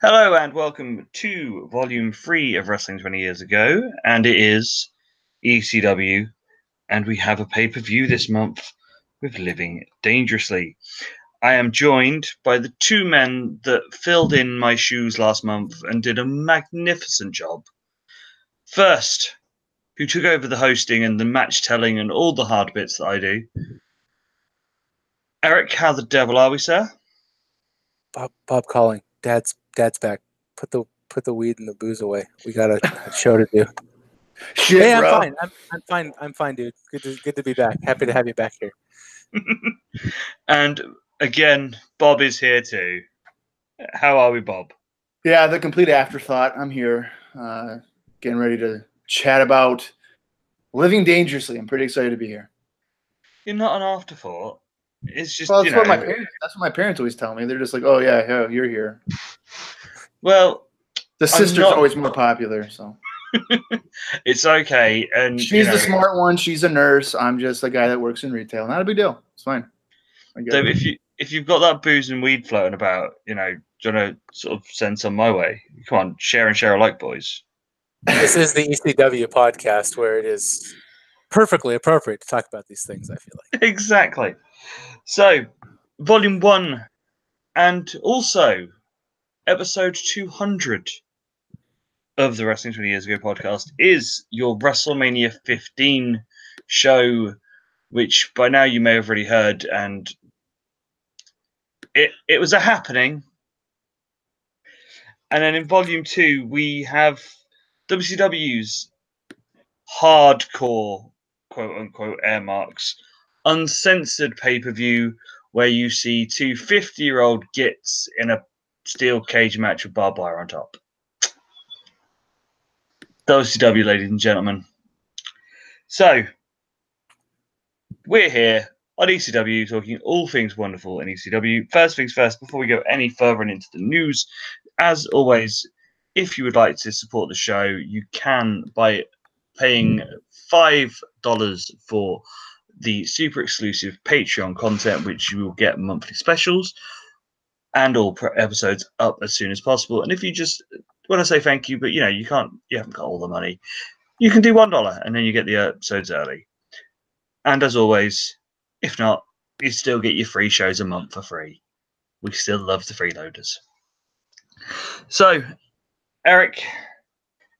Hello and welcome to Volume 3 of Wrestling 20 Years Ago, and it is ECW, and we have a pay-per-view this month with Living Dangerously. I am joined by the two men that filled in my shoes last month and did a magnificent job. First, who took over the hosting and the match telling and all the hard bits that I do. Eric, how the devil are we, sir? Bob calling. Dad's back. Put the weed and the booze away. We got a show to do. Shit, Hey, I'm bro. fine. I'm fine. I'm fine, dude. Good to be back. Happy to have you back here. And again, Bob is here too. How are we, Bob? Yeah, the complete afterthought. I'm here, getting ready to chat about Living Dangerously. I'm pretty excited to be here. You're not an afterthought. It's just Well, that's what my parents always tell me. They're just like, "Oh yeah, you're here." Well, the sister's always more popular, so it's okay. And she's the smart one. She's a nurse. I'm just a guy that works in retail. Not a big deal. It's fine. So if you've got that booze and weed floating about, do you want to sort of send some my way? Come on, share and share alike, boys. This is the ECW podcast where it is perfectly appropriate to talk about these things, I feel like. Exactly. So, Volume 1 and also episode 200 of the Wrestling 20 Years Ago podcast is your WrestleMania 15 show, which by now you may have already heard, and it was a happening. And then in Volume 2, we have WCW's hardcore, quote-unquote, air marks, uncensored pay-per-view where you see two 50-year-old gits in a steel cage match with barbed wire on top. WCW, ladies and gentlemen. So, we're here on ECW talking all things wonderful in ECW. First things first, before we go any further into the news, as always, if you would like to support the show, you can by paying $5 for the super exclusive Patreon content, which you will get monthly specials and all episodes up as soon as possible. And if you just want to say thank you, but you haven't got all the money, you can do $1 and then you get the episodes early. And as always, if not, you still get your free shows a month for free. We still love the freeloaders. So, Eric,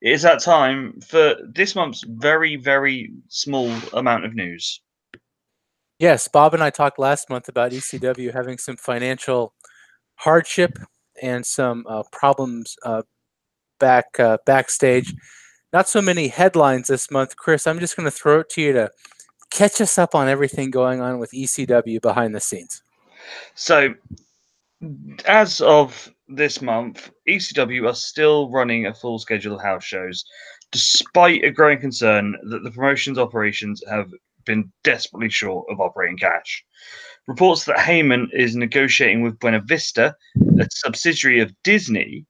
it is that time for this month's very, very small amount of news. Yes, Bob and I talked last month about ECW having some financial hardship and some problems backstage. Not so many headlines this month. Chris, I'm just going to throw it to you to catch us up on everything going on with ECW behind the scenes. So, as of this month, ECW are still running a full schedule of house shows, despite a growing concern that the promotion's operations have been desperately short of operating cash. Reports that Heyman is negotiating with Buena Vista, a subsidiary of Disney,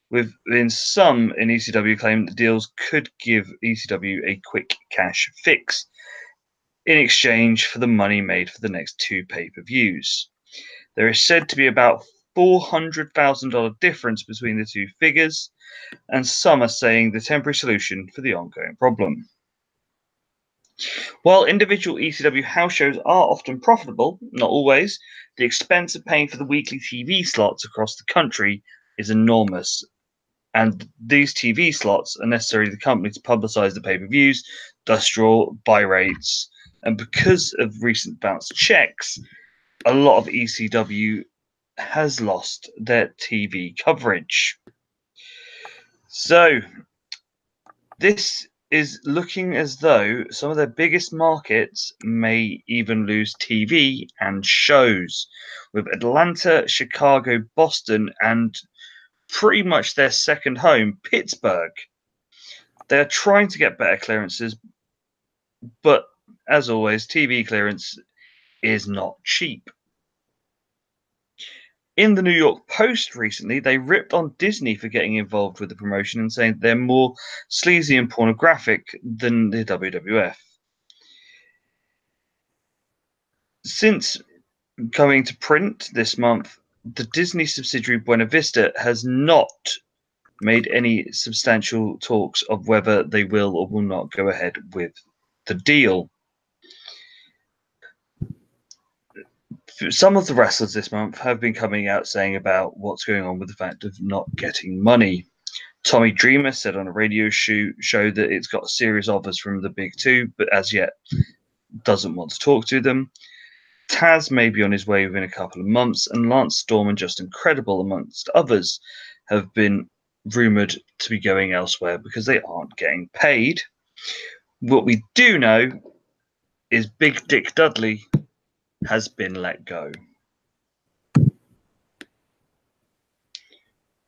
within some in ECW claim that deals could give ECW a quick cash fix in exchange for the money made for the next two pay-per-views. There is said to be about $400,000 difference between the two figures, and some are saying the temporary solution for the ongoing problem. While individual ECW house shows are often profitable, not always, the expense of paying for the weekly TV slots across the country is enormous. And these TV slots are necessary to the company to publicize the pay-per-views, thus draw buy rates. And because of recent bounced checks, a lot of ECW has lost their TV coverage. So, this is looking as though some of their biggest markets may even lose TV and shows, with Atlanta, Chicago, Boston, and pretty much their second home, Pittsburgh. They're trying to get better clearances, but as always, TV clearance is not cheap. In the New York Post recently, they ripped on Disney for getting involved with the promotion and saying they're more sleazy and pornographic than the WWF. Since going to print this month, the Disney subsidiary Buena Vista has not made any substantial talks of whether they will or will not go ahead with the deal. Some of the wrestlers this month have been coming out saying about what's going on with the fact of not getting money. Tommy Dreamer said on a radio show that it's got serious offers from the big two, but as yet doesn't want to talk to them. Taz may be on his way within a couple of months, and Lance Storm and Justin Credible, amongst others, have been rumoured to be going elsewhere because they aren't getting paid. What we do know is Big Dick Dudley has been let go.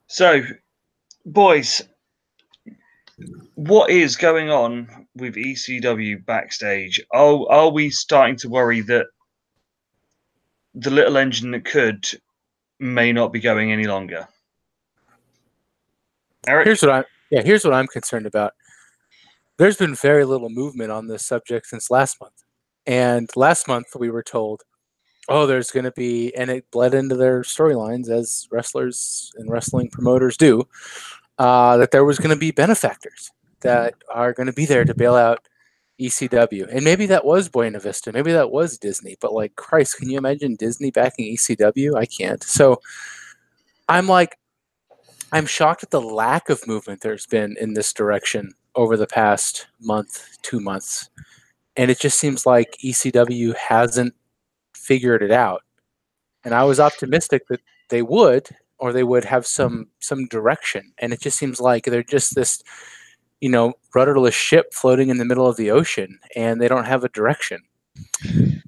So, boys, what is going on with ECW backstage? Are we starting to worry that the little engine that could may not be going any longer? Eric? Here's what I'm concerned about. There's been very little movement on this subject since last month. And last month we were told, there's going to be, and it bled into their storylines as wrestlers and wrestling promoters do, that there was going to be benefactors that are going to be there to bail out ECW. And maybe that was Buena Vista. Maybe that was Disney. But like, Christ, can you imagine Disney backing ECW? I can't. So I'm shocked at the lack of movement there's been in this direction over the past month, 2 months. And it just seems like ECW hasn't figured it out. And I was optimistic that they would, or they would have some direction. And it just seems like they're just this, rudderless ship floating in the middle of the ocean, and they don't have a direction.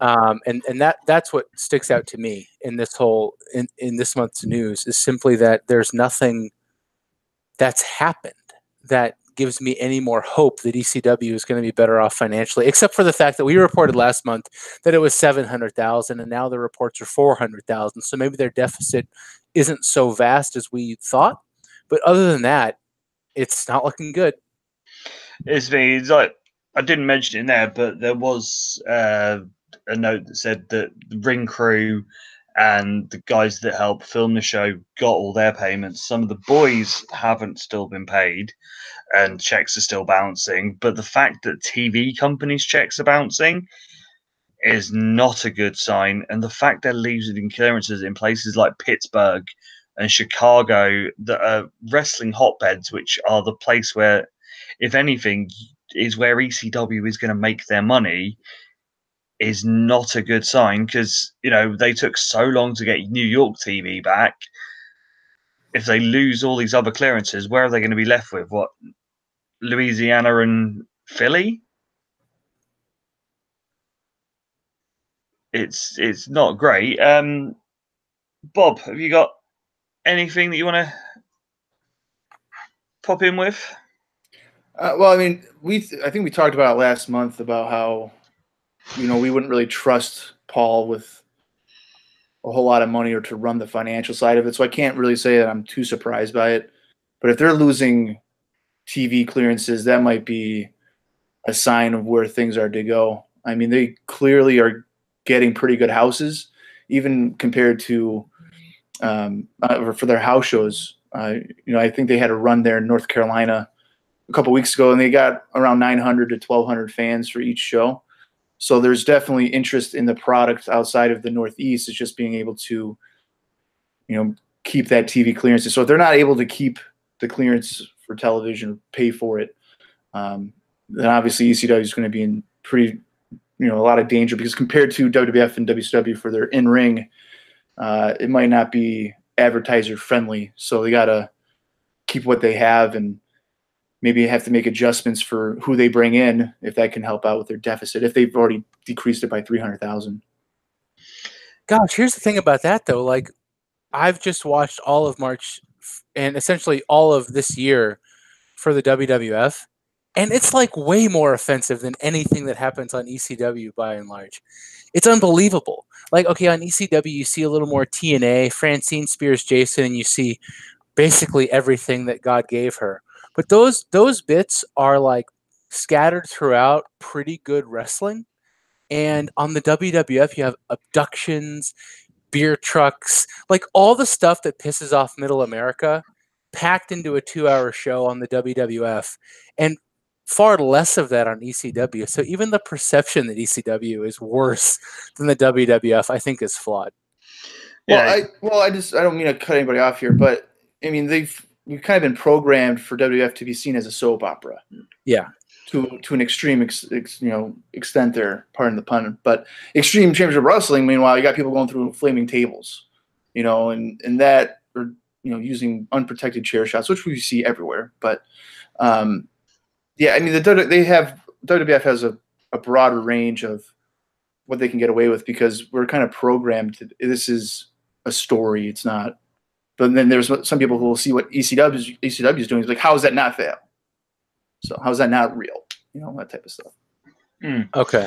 And that's what sticks out to me in this whole in this month's news, is simply that there's nothing that's happened that gives me any more hope that ECW is going to be better off financially, except for the fact that we reported last month that it was $700,000, and now the reports are $400,000. So maybe their deficit isn't so vast as we thought. But other than that, it's not looking good. It's like, I didn't mention it in there, but there was a note that said that the ring crew and the guys that helped film the show got all their payments. Some of the boys haven't still been paid, and checks are still bouncing. But the fact that TV companies' checks are bouncing is not a good sign. And the fact they're losing clearances in places like Pittsburgh and Chicago that are wrestling hotbeds, which are the place where, if anything, is where ECW is going to make their money, is not a good sign, because, they took so long to get New York TV back. If they lose all these other clearances, where are they going to be left with? What, Louisiana and Philly? It's not great. Bob, have you got anything that you want to pop in with? Well, I mean, I think we talked about it last month about how, we wouldn't really trust Paul with a whole lot of money or to run the financial side of it. So I can't really say that I'm too surprised by it. But if they're losing TV clearances, that might be a sign of where things are to go. I mean, they clearly are getting pretty good houses, even compared to for their house shows. I think they had a run there in North Carolina a couple weeks ago, and they got around 900 to 1,200 fans for each show. So there's definitely interest in the product outside of the Northeast. It's just being able to, keep that TV clearance. So if they're not able to keep the clearance for television, pay for it, then obviously ECW is going to be in pretty, a lot of danger, because compared to WWF and WCW for their in-ring, it might not be advertiser friendly. So they got to keep what they have, and maybe have to make adjustments for who they bring in, if that can help out with their deficit, if they've already decreased it by 300,000. Gosh, here's the thing about that, though. Like, I've just watched all of March and essentially all of this year for the WWF, and it's like way more offensive than anything that happens on ECW by and large. It's unbelievable. Like, okay, on ECW, you see a little more TNA, Francine Spears Jason, and you see basically everything that God gave her. But those bits are like scattered throughout pretty good wrestling. And on the WWF, you have abductions, beer trucks, like all the stuff that pisses off middle America, packed into a 2-hour show on the WWF, and far less of that on ECW. So even the perception that ECW is worse than the WWF, I think, is flawed. Well, I don't mean to cut anybody off here, but I mean we've kind of been programmed for WWF to be seen as a soap opera. Yeah. To an extreme extent there, pardon the pun, but Extreme Championship Wrestling, meanwhile, you got people going through flaming tables, and that, or using unprotected chair shots, which we see everywhere. But yeah, I mean WWF has a broader range of what they can get away with because we're kind of programmed to, this is a story, it's not. But then there's some people who will see what ECW is doing, is like, how is that not fail? So how is that not real? That type of stuff. Okay.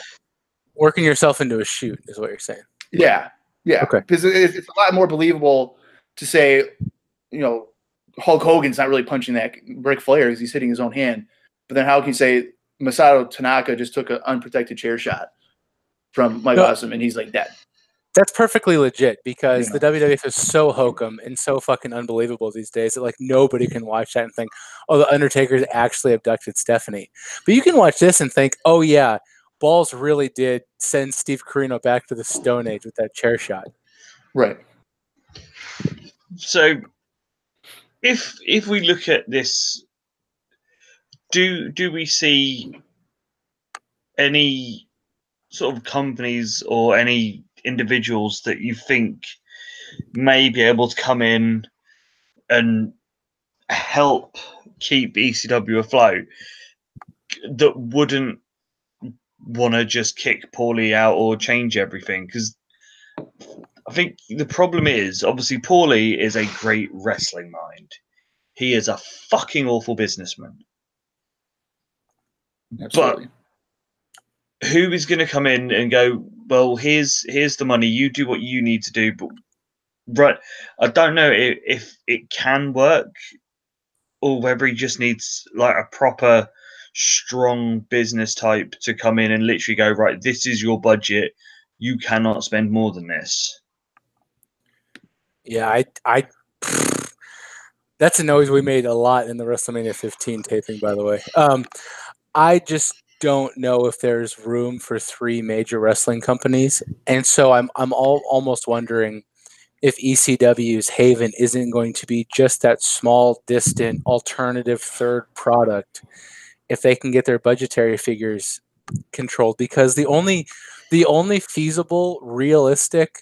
Working yourself into a shoot is what you're saying. Yeah. Yeah. Okay. Because it's a lot more believable to say, Hulk Hogan's not really punching that Ric Flair because he's hitting his own hand. But then how can you say Masato Tanaka just took an unprotected chair shot from Mike Awesome and he's like dead? That's perfectly legit because the WWF is so hokum and so fucking unbelievable these days that like nobody can watch that and think, oh, the Undertaker's actually abducted Stephanie. But you can watch this and think, oh yeah, Balls really did send Steve Corino back to the Stone Age with that chair shot. Right. So if we look at this, do we see any sort of companies or any individuals that you think may be able to come in and help keep ECW afloat that wouldn't want to just kick Paulie out or change everything? Because I think the problem is, obviously, Paulie is a great wrestling mind. He is a fucking awful businessman. Absolutely. But who is going to come in and go, well, here's the money, you do what you need to do? But right, I don't know if it can work or whether he just needs like a proper strong business type to come in and literally go, right, this is your budget, you cannot spend more than this. Yeah, I that's a noise we made a lot in the WrestleMania 15 taping, by the way. I just don't know if there's room for 3 major wrestling companies, and so I'm almost wondering if ECW's haven isn't going to be just that small, distant, alternative third product if they can get their budgetary figures controlled. Because the only feasible, realistic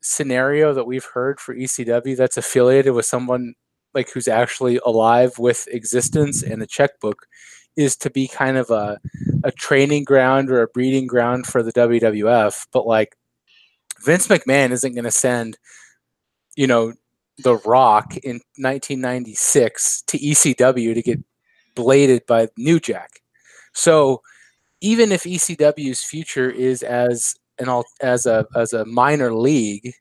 scenario that we've heard for ECW that's affiliated with someone like who's actually alive with existence and a checkbook is to be kind of a training ground or a breeding ground for the WWF. But like Vince McMahon isn't going to send, The Rock in 1996 to ECW to get bladed by New Jack. So even if ECW's future is as a minor league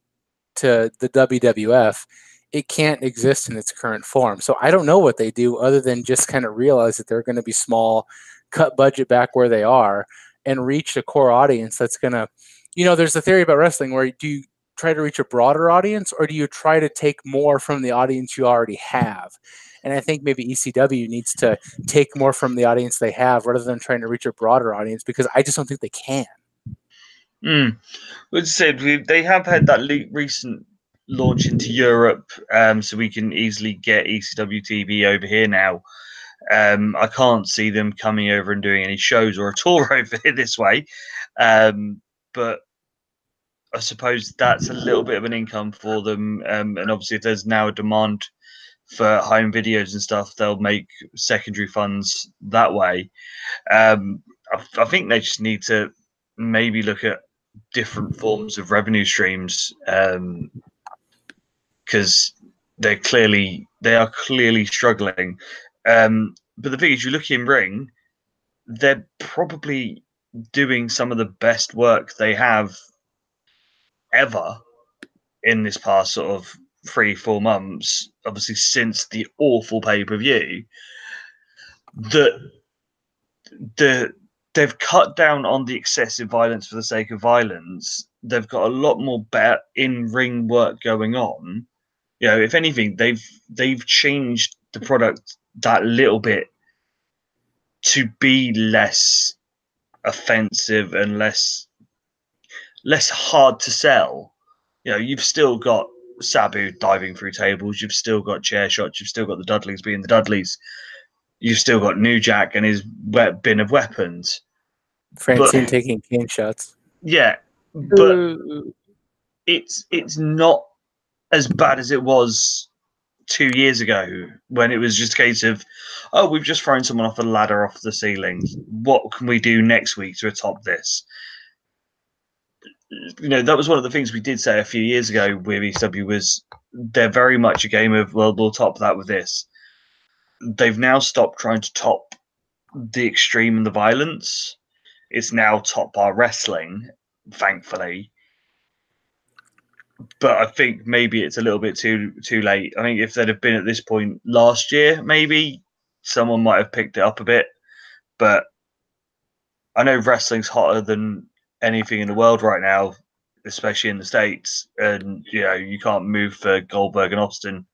to the WWF, it can't exist in its current form. So I don't know what they do other than just kind of realize that they're going to be small, cut budget back where they are, and reach a core audience that's going to, there's a theory about wrestling where do you try to reach a broader audience or do you try to take more from the audience you already have? And I think maybe ECW needs to take more from the audience they have rather than trying to reach a broader audience, because I just don't think they can. As I said, they have had that recent launch into Europe, so we can easily get ECW TV over here now. I can't see them coming over and doing any shows or a tour over here this way, but I suppose that's a little bit of an income for them. And obviously, if there's now a demand for home videos and stuff, they'll make secondary funds that way. I think they just need to maybe look at different forms of revenue streams, because they are clearly struggling. But the thing is, you look in ring, they're probably doing some of the best work they have ever in this past sort of 3-4 months, obviously since the awful pay-per-view, that they've cut down on the excessive violence for the sake of violence, they've got a lot more better in-ring work going on. You know, if anything, they've changed the product that little bit to be less offensive and less hard to sell. You know, you've still got Sabu diving through tables, you've still got chair shots, you've still got the Dudleys being the Dudleys, you've still got New Jack and his bin of weapons. Francine taking cane shots. Yeah, but it's not as bad as it was 2 years ago when it was just a case of, oh, we've just thrown someone off a ladder off the ceiling. What can we do next week to atop this? You know, that was one of the things we did say a few years ago with ECW was they're very much a game of, well, we'll top that with this. They've now stopped trying to top the extreme and the violence. It's now top bar wrestling, thankfully. But I think maybe it's a little bit too late. I think if they'd have been at this point last year, maybe someone might have picked it up a bit. But I know wrestling's hotter than anything in the world right now, especially in the States. And, you know, you can't move for Goldberg and Austin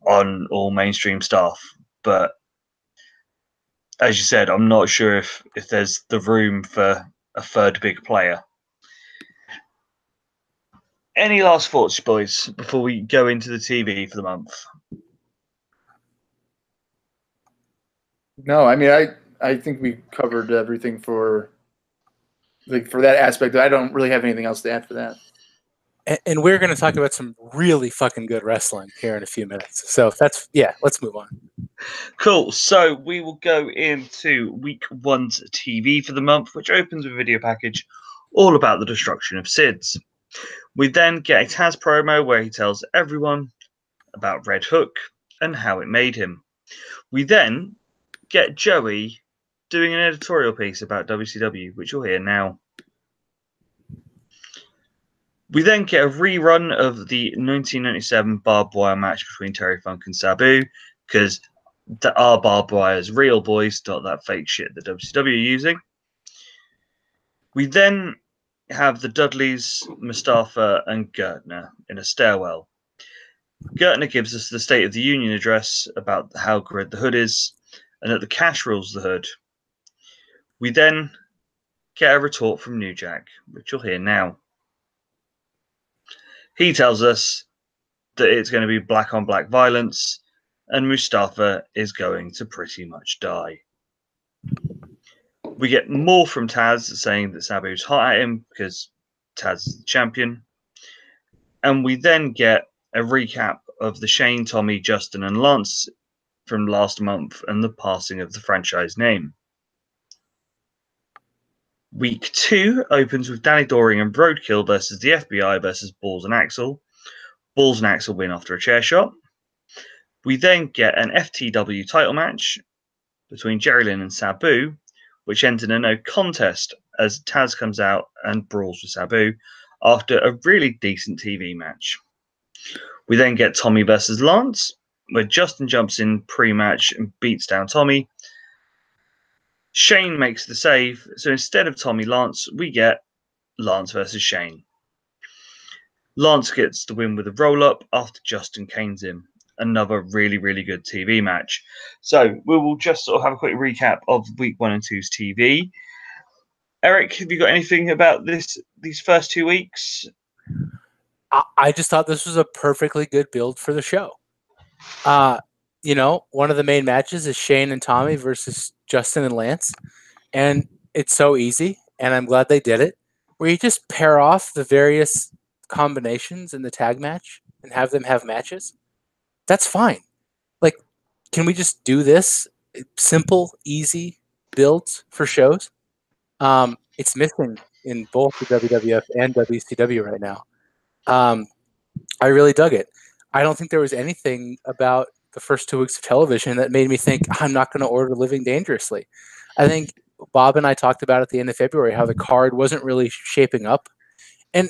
on all mainstream stuff. But as you said, I'm not sure if there's the room for a third big player. Any last thoughts, boys, before we go into the TV for the month? No, I mean, I think we covered everything for that aspect. I don't really have anything else to add for that. And we're going to talk about some really fucking good wrestling here in a few minutes. So let's move on. Cool. So we will go into week 1's TV for the month, which opens with a video package all about the destruction of SIDS. We then get a Taz promo where he tells everyone about Red Hook and how it made him. We then get Joey doing an editorial piece about WCW, which you'll hear now. We then get a rerun of the 1997 barbed wire match between Terry Funk and Sabu, because our barbed wire is real, boys, not that fake shit that WCW are using. We then have the Dudleys, Mustafa, and Gertner in a stairwell. Gertner gives us the State of the Union address about how great the Hood is, and that the Cash rules the Hood. We then get a retort from New Jack, which you'll hear now. He tells us that it's going to be black on black violence, and Mustafa is going to pretty much die. We get more from Taz saying that Sabu's hot at him because Taz is the champion. And we then get a recap of the Shane, Tommy, Justin, and Lance from last month and the passing of the franchise name. Week 2 opens with Danny Doring and Roadkill versus the FBI versus Balls and Axel. Balls and Axel win after a chair shot. We then get an FTW title match between Jerry Lynn and Sabu, which ends in a no contest as Taz comes out and brawls with Sabu after a really decent TV match. We then get Tommy versus Lance, where Justin jumps in pre-match and beats down Tommy. Shane makes the save, so instead of Tommy Lance, we get Lance versus Shane. Lance gets the win with a roll-up after Justin canes him. Another really, really good TV match. So we will just sort of have a quick recap of week 1 and 2's TV. Eric, have you got anything about these first 2 weeks? I just thought this was a perfectly good build for the show. You know, one of the main matches is Shane and Tommy versus Justin and Lance. And it's so easy, and I'm glad they did it, where you just pair off the various combinations in the tag match and have them have matches. That's fine. Like, can we just do this? Simple, easy builds for shows. It's missing in both the WWF and WCW right now. I really dug it. I don't think there was anything about the first 2 weeks of television that made me think I'm not going to order Living Dangerously. I think Bob and I talked about at the end of February how the card wasn't really shaping up. And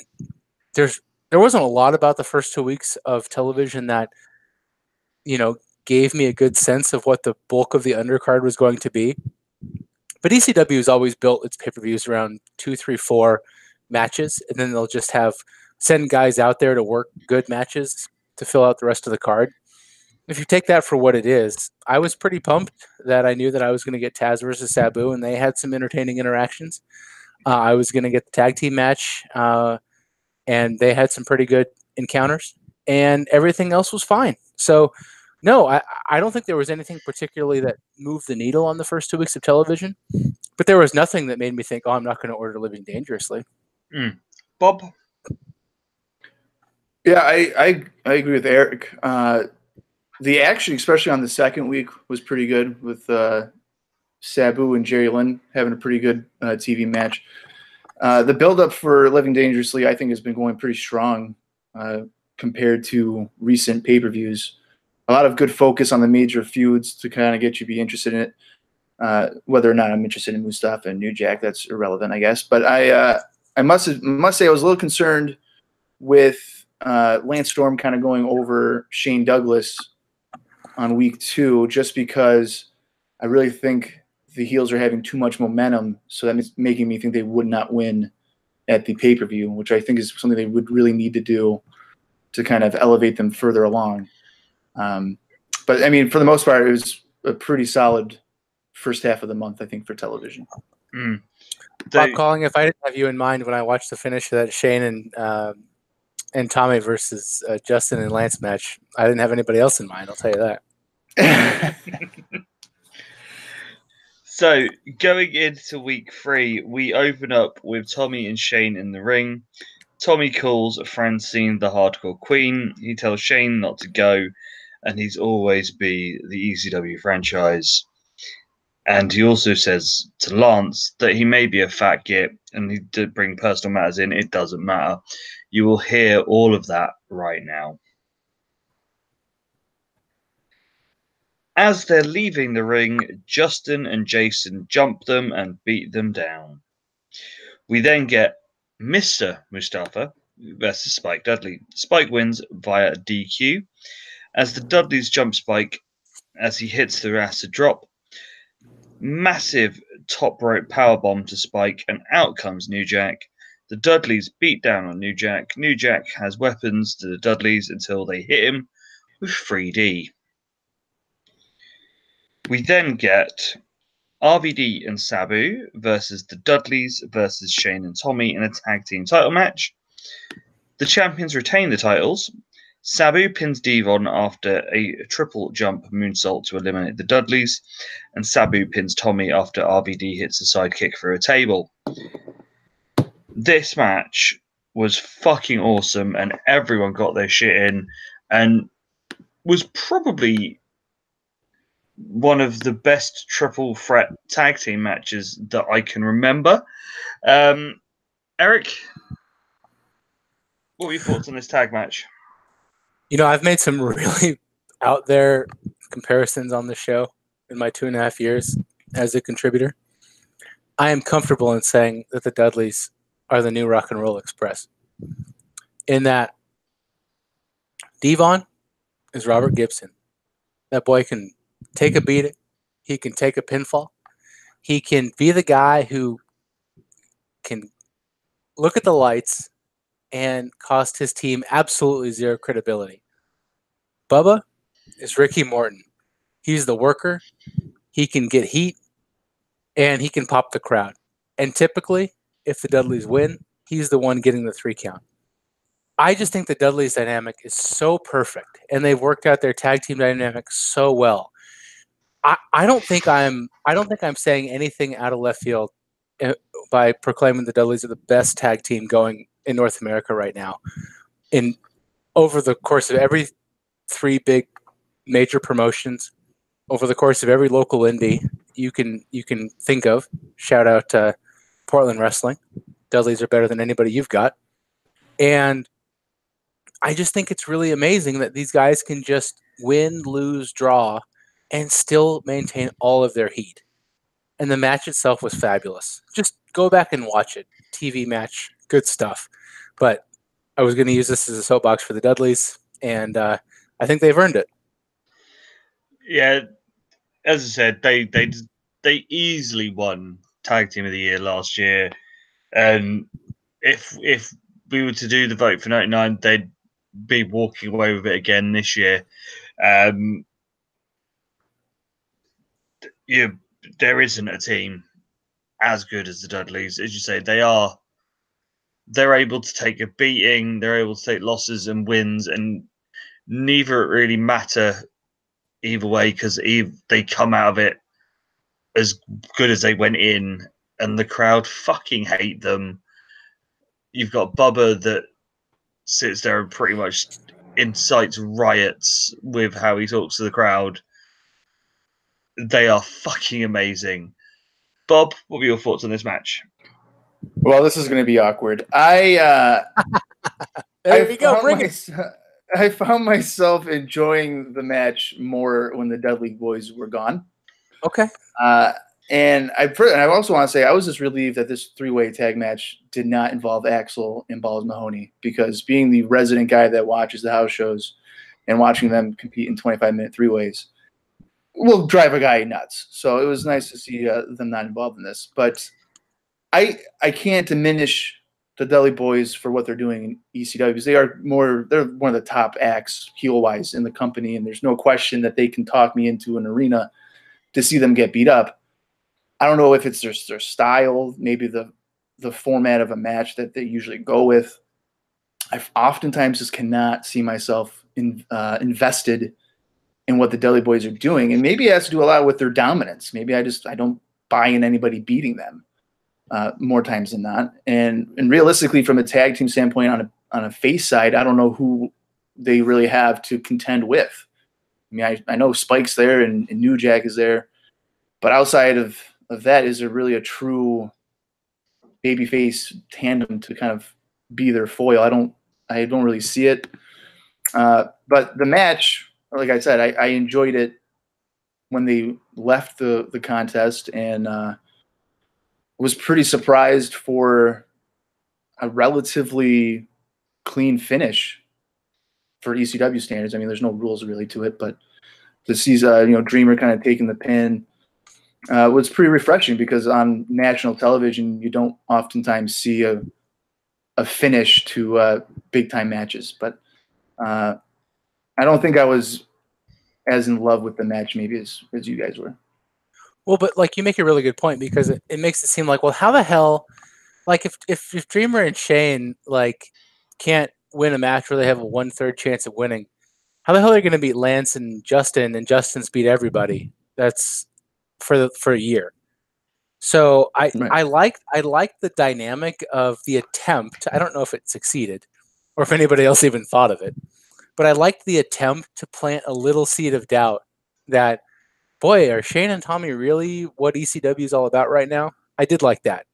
there wasn't a lot about the first 2 weeks of television that, you know, gave me a good sense of what the bulk of the undercard was going to be. But ECW has always built its pay-per-views around 2, 3, 4 matches, and then they'll just send guys out there to work good matches to fill out the rest of the card. If you take that for what it is, I was pretty pumped that I knew that I was going to get Taz versus Sabu, and they had some entertaining interactions. I was going to get the tag team match, and they had some pretty good encounters, and everything else was fine. So, no, I don't think there was anything particularly that moved the needle on the first 2 weeks of television, but there was nothing that made me think, oh, I'm not going to order Living Dangerously. Bob? Yeah, I agree with Eric. The action, especially on the second week, was pretty good with Sabu and Jerry Lynn having a pretty good TV match. The build-up for Living Dangerously, I think, has been going pretty strong compared to recent pay-per-views. A lot of good focus on the major feuds to kind of get you to be interested in it. Whether or not I'm interested in Mustafa and New Jack, that's irrelevant, I guess. But I must say I was a little concerned with Lance Storm kind of going over Shane Douglas on week 2, just because I really think the heels are having too much momentum, so that's making me think they would not win at the pay-per-view, which I think is something they would really need to do to kind of elevate them further along. But I mean, for the most part, it was a pretty solid first half of the month, I think, for television. Bob Calling, if I didn't have you in mind when I watched the finish of that Shane and Tommy versus Justin and Lance match, I didn't have anybody else in mind, I'll tell you that. So, going into week 3, we open up with Tommy and Shane in the ring. Tommy calls Francine the Hardcore Queen. He tells Shane not to go, and he's always be the ECW franchise. And he also says to Lance that he may be a fat git, and he did bring personal matters in. It doesn't matter. You will hear all of that right now. As they're leaving the ring, Justin and Jason jump them and beat them down. We then get Mr. Mustafa versus Spike Dudley. Spike wins via DQ as the Dudleys jump Spike as he hits the acid drop. Massive top rope powerbomb to Spike, and out comes New Jack. The Dudleys beat down on New Jack. New Jack has weapons to the Dudleys until they hit him with 3D. We then get RVD and Sabu versus the Dudleys versus Shane and Tommy in a tag team title match. The champions retain the titles. Sabu pins Devon after a triple jump moonsault to eliminate the Dudleys, and Sabu pins Tommy after RVD hits a sidekick through a table. This match was fucking awesome, and everyone got their shit in, and was probably one of the best triple threat tag team matches that I can remember. Eric, what were your thoughts on this tag match? You know, I've made some really out there comparisons on the show in my 2.5 years as a contributor. I am comfortable in saying that the Dudleys are the new Rock and Roll Express. In that Devon is Robert Gibson. That boy can take a beating. He can take a pinfall. He can be the guy who can look at the lights and cost his team absolutely zero credibility. Bubba is Ricky Morton. He's the worker. He can get heat, and he can pop the crowd. And typically, if the Dudleys win, he's the one getting the 3 count. I just think the Dudleys dynamic is so perfect, and they've worked out their tag team dynamic so well. I don't think I'm saying anything out of left field by proclaiming the Dudleys are the best tag team going in North America right now. Over the course of every 3 big major promotions, over the course of every local indie you can think of, shout out to Portland Wrestling. Dudleys are better than anybody you've got. And I just think it's really amazing that these guys can just win, lose, draw, and still maintain all of their heat. And the match itself was fabulous. Just go back and watch it. TV match, good stuff. But I was going to use this as a soapbox for the Dudleys, and I think they've earned it. Yeah, as I said, they easily won Tag Team of the Year last year, and if we were to do the vote for 99, they'd be walking away with it again this year. There isn't a team as good as the Dudleys. As you say, they're able to take a beating, they're able to take losses and wins, and neither really matter either way, because they come out of it as good as they went in, and the crowd fucking hate them. You've got Bubba that sits there and pretty much incites riots with how he talks to the crowd. They are fucking amazing. Bob, what were your thoughts on this match? Well, this is going to be awkward. There we go. I found myself enjoying the match more when the Dudley boys were gone. Okay. And I also want to say I was just relieved that this three-way tag match did not involve Axel and Balls Mahoney, because being the resident guy that watches the house shows and watching them compete in 25-minute three-ways will drive a guy nuts. So it was nice to see them not involved in this. But I can't diminish the Dudley boys for what they're doing in ECW, because they're one of the top acts heel-wise in the company, and there's no question that they can talk me into an arena to see them get beat up. I don't know if it's their style, maybe the format of a match that they usually go with. I oftentimes just cannot see myself invested in what the Dudley boys are doing, and maybe it has to do a lot with their dominance. Maybe I don't buy in anybody beating them more times than not. And realistically, from a tag team standpoint, on a face side, I don't know who they really have to contend with. I mean, I know Spike's there and New Jack is there, but outside of that, is there really a true babyface tandem to kind of be their foil? I don't really see it. But the match, like I said, I enjoyed it when they left the contest, and was pretty surprised for a relatively clean finish for ECW standards. I mean, there's no rules really to it, but to see Dreamer kind of taking the pin was pretty refreshing, because on national television you don't oftentimes see a finish to big time matches. But I don't think I was as in love with the match maybe as you guys were. Well, but like, you make a really good point, because it makes it seem like, well, how the hell, like if Dreamer and Shane like can't win a match where they have a 1/3 chance of winning, how the hell are they going to beat Lance and Justin's beat everybody? That's for a year. So I like the dynamic of the attempt. I don't know if it succeeded or if anybody else even thought of it, but I liked the attempt to plant a little seed of doubt that, boy, are Shane and Tommy really what ECW is all about right now? I did like that.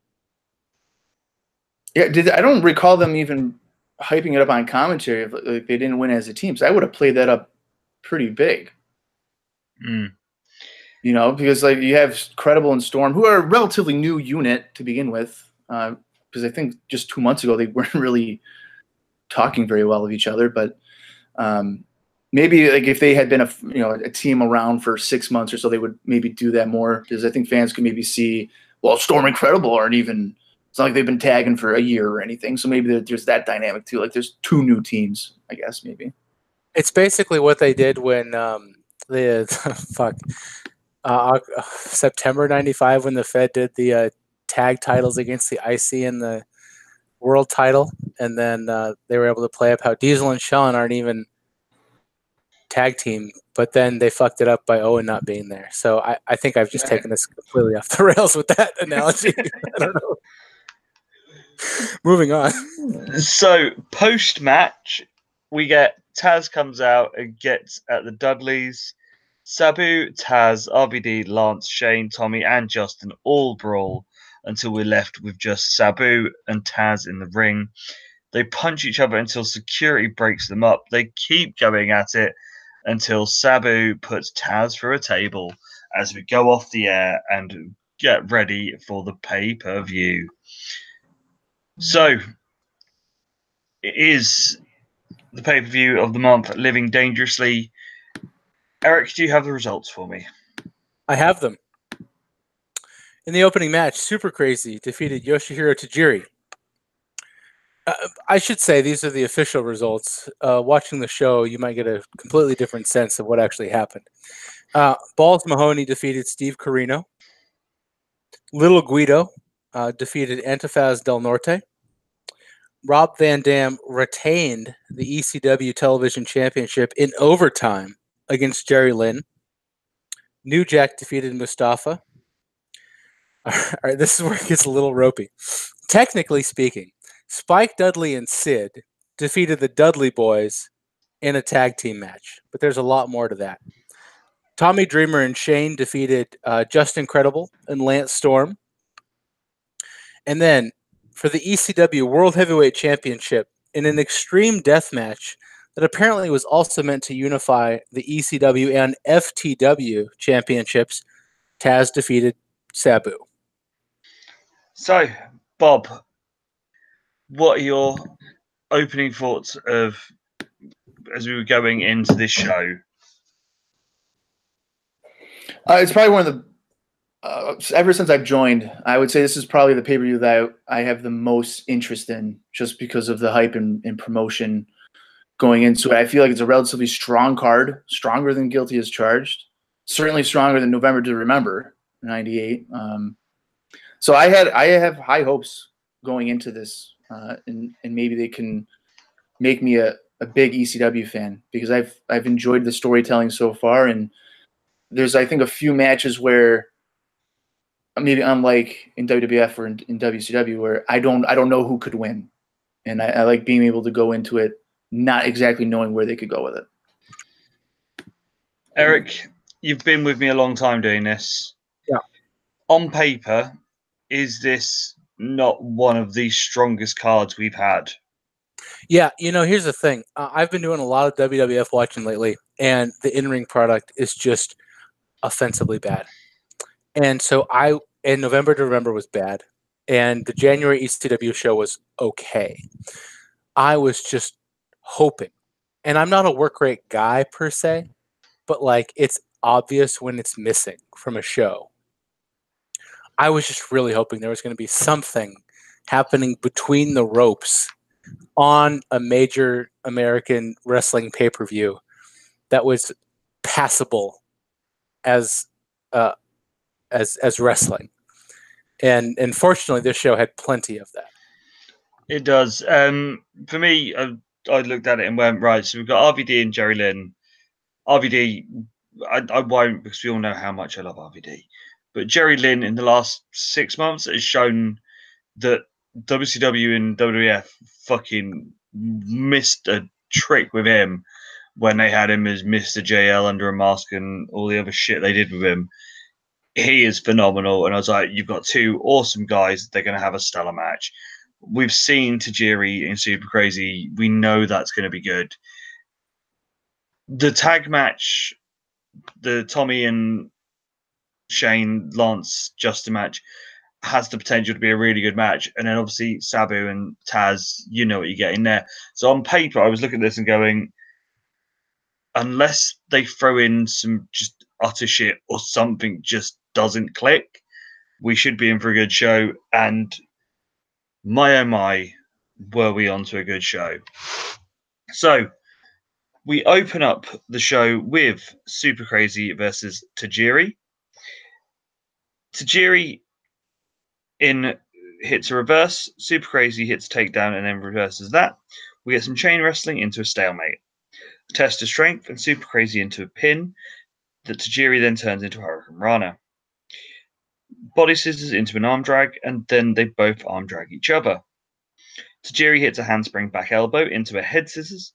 Yeah, I don't recall them even hyping it up on commentary if they didn't win as a team. So I would have played that up pretty big. Mm. Because like you have Credible and Storm, who are a relatively new unit to begin with, because I think just 2 months ago they weren't really talking very well with each other. But maybe like if they had been a team around for 6 months or so, they would maybe do that more, because I think fans could maybe see, well, Storm and Credible aren't even. It's not like they've been tagging for a year or anything. So maybe there's that dynamic too. Like there's 2 new teams, I guess maybe. It's basically what they did when September '95 when the Fed did the tag titles against the IC and the world title, and then they were able to play up how Diesel and Shawn aren't even tag team, but then they fucked it up by Owen not being there. So I think I've just taken this completely off the rails with that analogy. I don't know. Moving on. So post-match, we get Taz comes out and gets at the Dudleys. Sabu, Taz, RVD, Lance, Shane, Tommy, and Justin all brawl until we're left with just Sabu and Taz in the ring. They punch each other until security breaks them up. They keep going at it until Sabu puts Taz through a table as we go off the air and get ready for the pay-per-view. So, it is the pay-per-view of the month, Living Dangerously. Eric, do you have the results for me? I have them. In the opening match, Super Crazy defeated Yoshihiro Tajiri. I should say these are the official results. Watching the show, you might get a completely different sense of what actually happened. Balls Mahoney defeated Steve Corino. Little Guido defeated Antifaz del Norte. Rob Van Dam retained the ECW Television Championship in overtime against Jerry Lynn. New Jack defeated Mustafa. All right, this is where it gets a little ropey. Technically speaking, Spike Dudley and Sid defeated the Dudley Boys in a tag team match, but there's a lot more to that. Tommy Dreamer and Shane defeated Just Incredible and Lance Storm. And then for the ECW World Heavyweight Championship in an extreme death match that apparently was also meant to unify the ECW and FTW championships, Taz defeated Sabu. So, Bob, what are your opening thoughts of as we were going into this show? It's probably one of the ever since I've joined, I would say this is probably the pay-per-view that I have the most interest in, just because of the hype and promotion going into it. I feel like it's a relatively strong card, stronger than Guilty as Charged, certainly stronger than November to Remember '98. So I have high hopes going into this, and maybe they can make me a big ECW fan, because I've enjoyed the storytelling so far, and there's, I think, a few matches where maybe unlike in WWF or in WCW, where I don't know who could win, and I like being able to go into it not exactly knowing where they could go with it. Eric, you've been with me a long time doing this. Yeah. On paper, is this not one of the strongest cards we've had? Yeah, here's the thing. I've been doing a lot of WWF watching lately, and the in-ring product is just offensively bad. And so and November to Remember was bad, and the January ECW show was okay. I was just hoping, and I'm not a work rate guy per se, but like, it's obvious when it's missing from a show. I was just really hoping there was going to be something happening between the ropes on a major American wrestling pay-per-view that was passable as wrestling. And fortunately, this show had plenty of that. It does. For me, I looked at it and went, right, so we've got RVD and Jerry Lynn. RVD, I won't, because we all know how much I love RVD. But Jerry Lynn in the last 6 months has shown that WCW and WWF fucking missed a trick with him when they had him as Mr. JL under a mask and all the other shit they did with him. He is phenomenal. And I was like, you've got two awesome guys. They're going to have a stellar match. We've seen Tajiri in Super Crazy. We know that's going to be good. The tag match, the Tommy and Shane Lance Justin match, has the potential to be a really good match. And then obviously Sabu and Taz, you know what you get in there. So on paper, I was looking at this and going, unless they throw in some just utter shit or something just doesn't click, we should be in for a good show. And my oh my, were we on to a good show. So we open up the show with Super Crazy versus Tajiri. Tajiri hits a reverse, Super Crazy hits a takedown and then reverses that. We get some chain wrestling into a stalemate. Test of strength and Super Crazy into a pin that Tajiri then turns into Hurricane Rana. Body scissors into an arm drag, and then they both arm drag each other. Tajiri hits a handspring back elbow into a head scissors,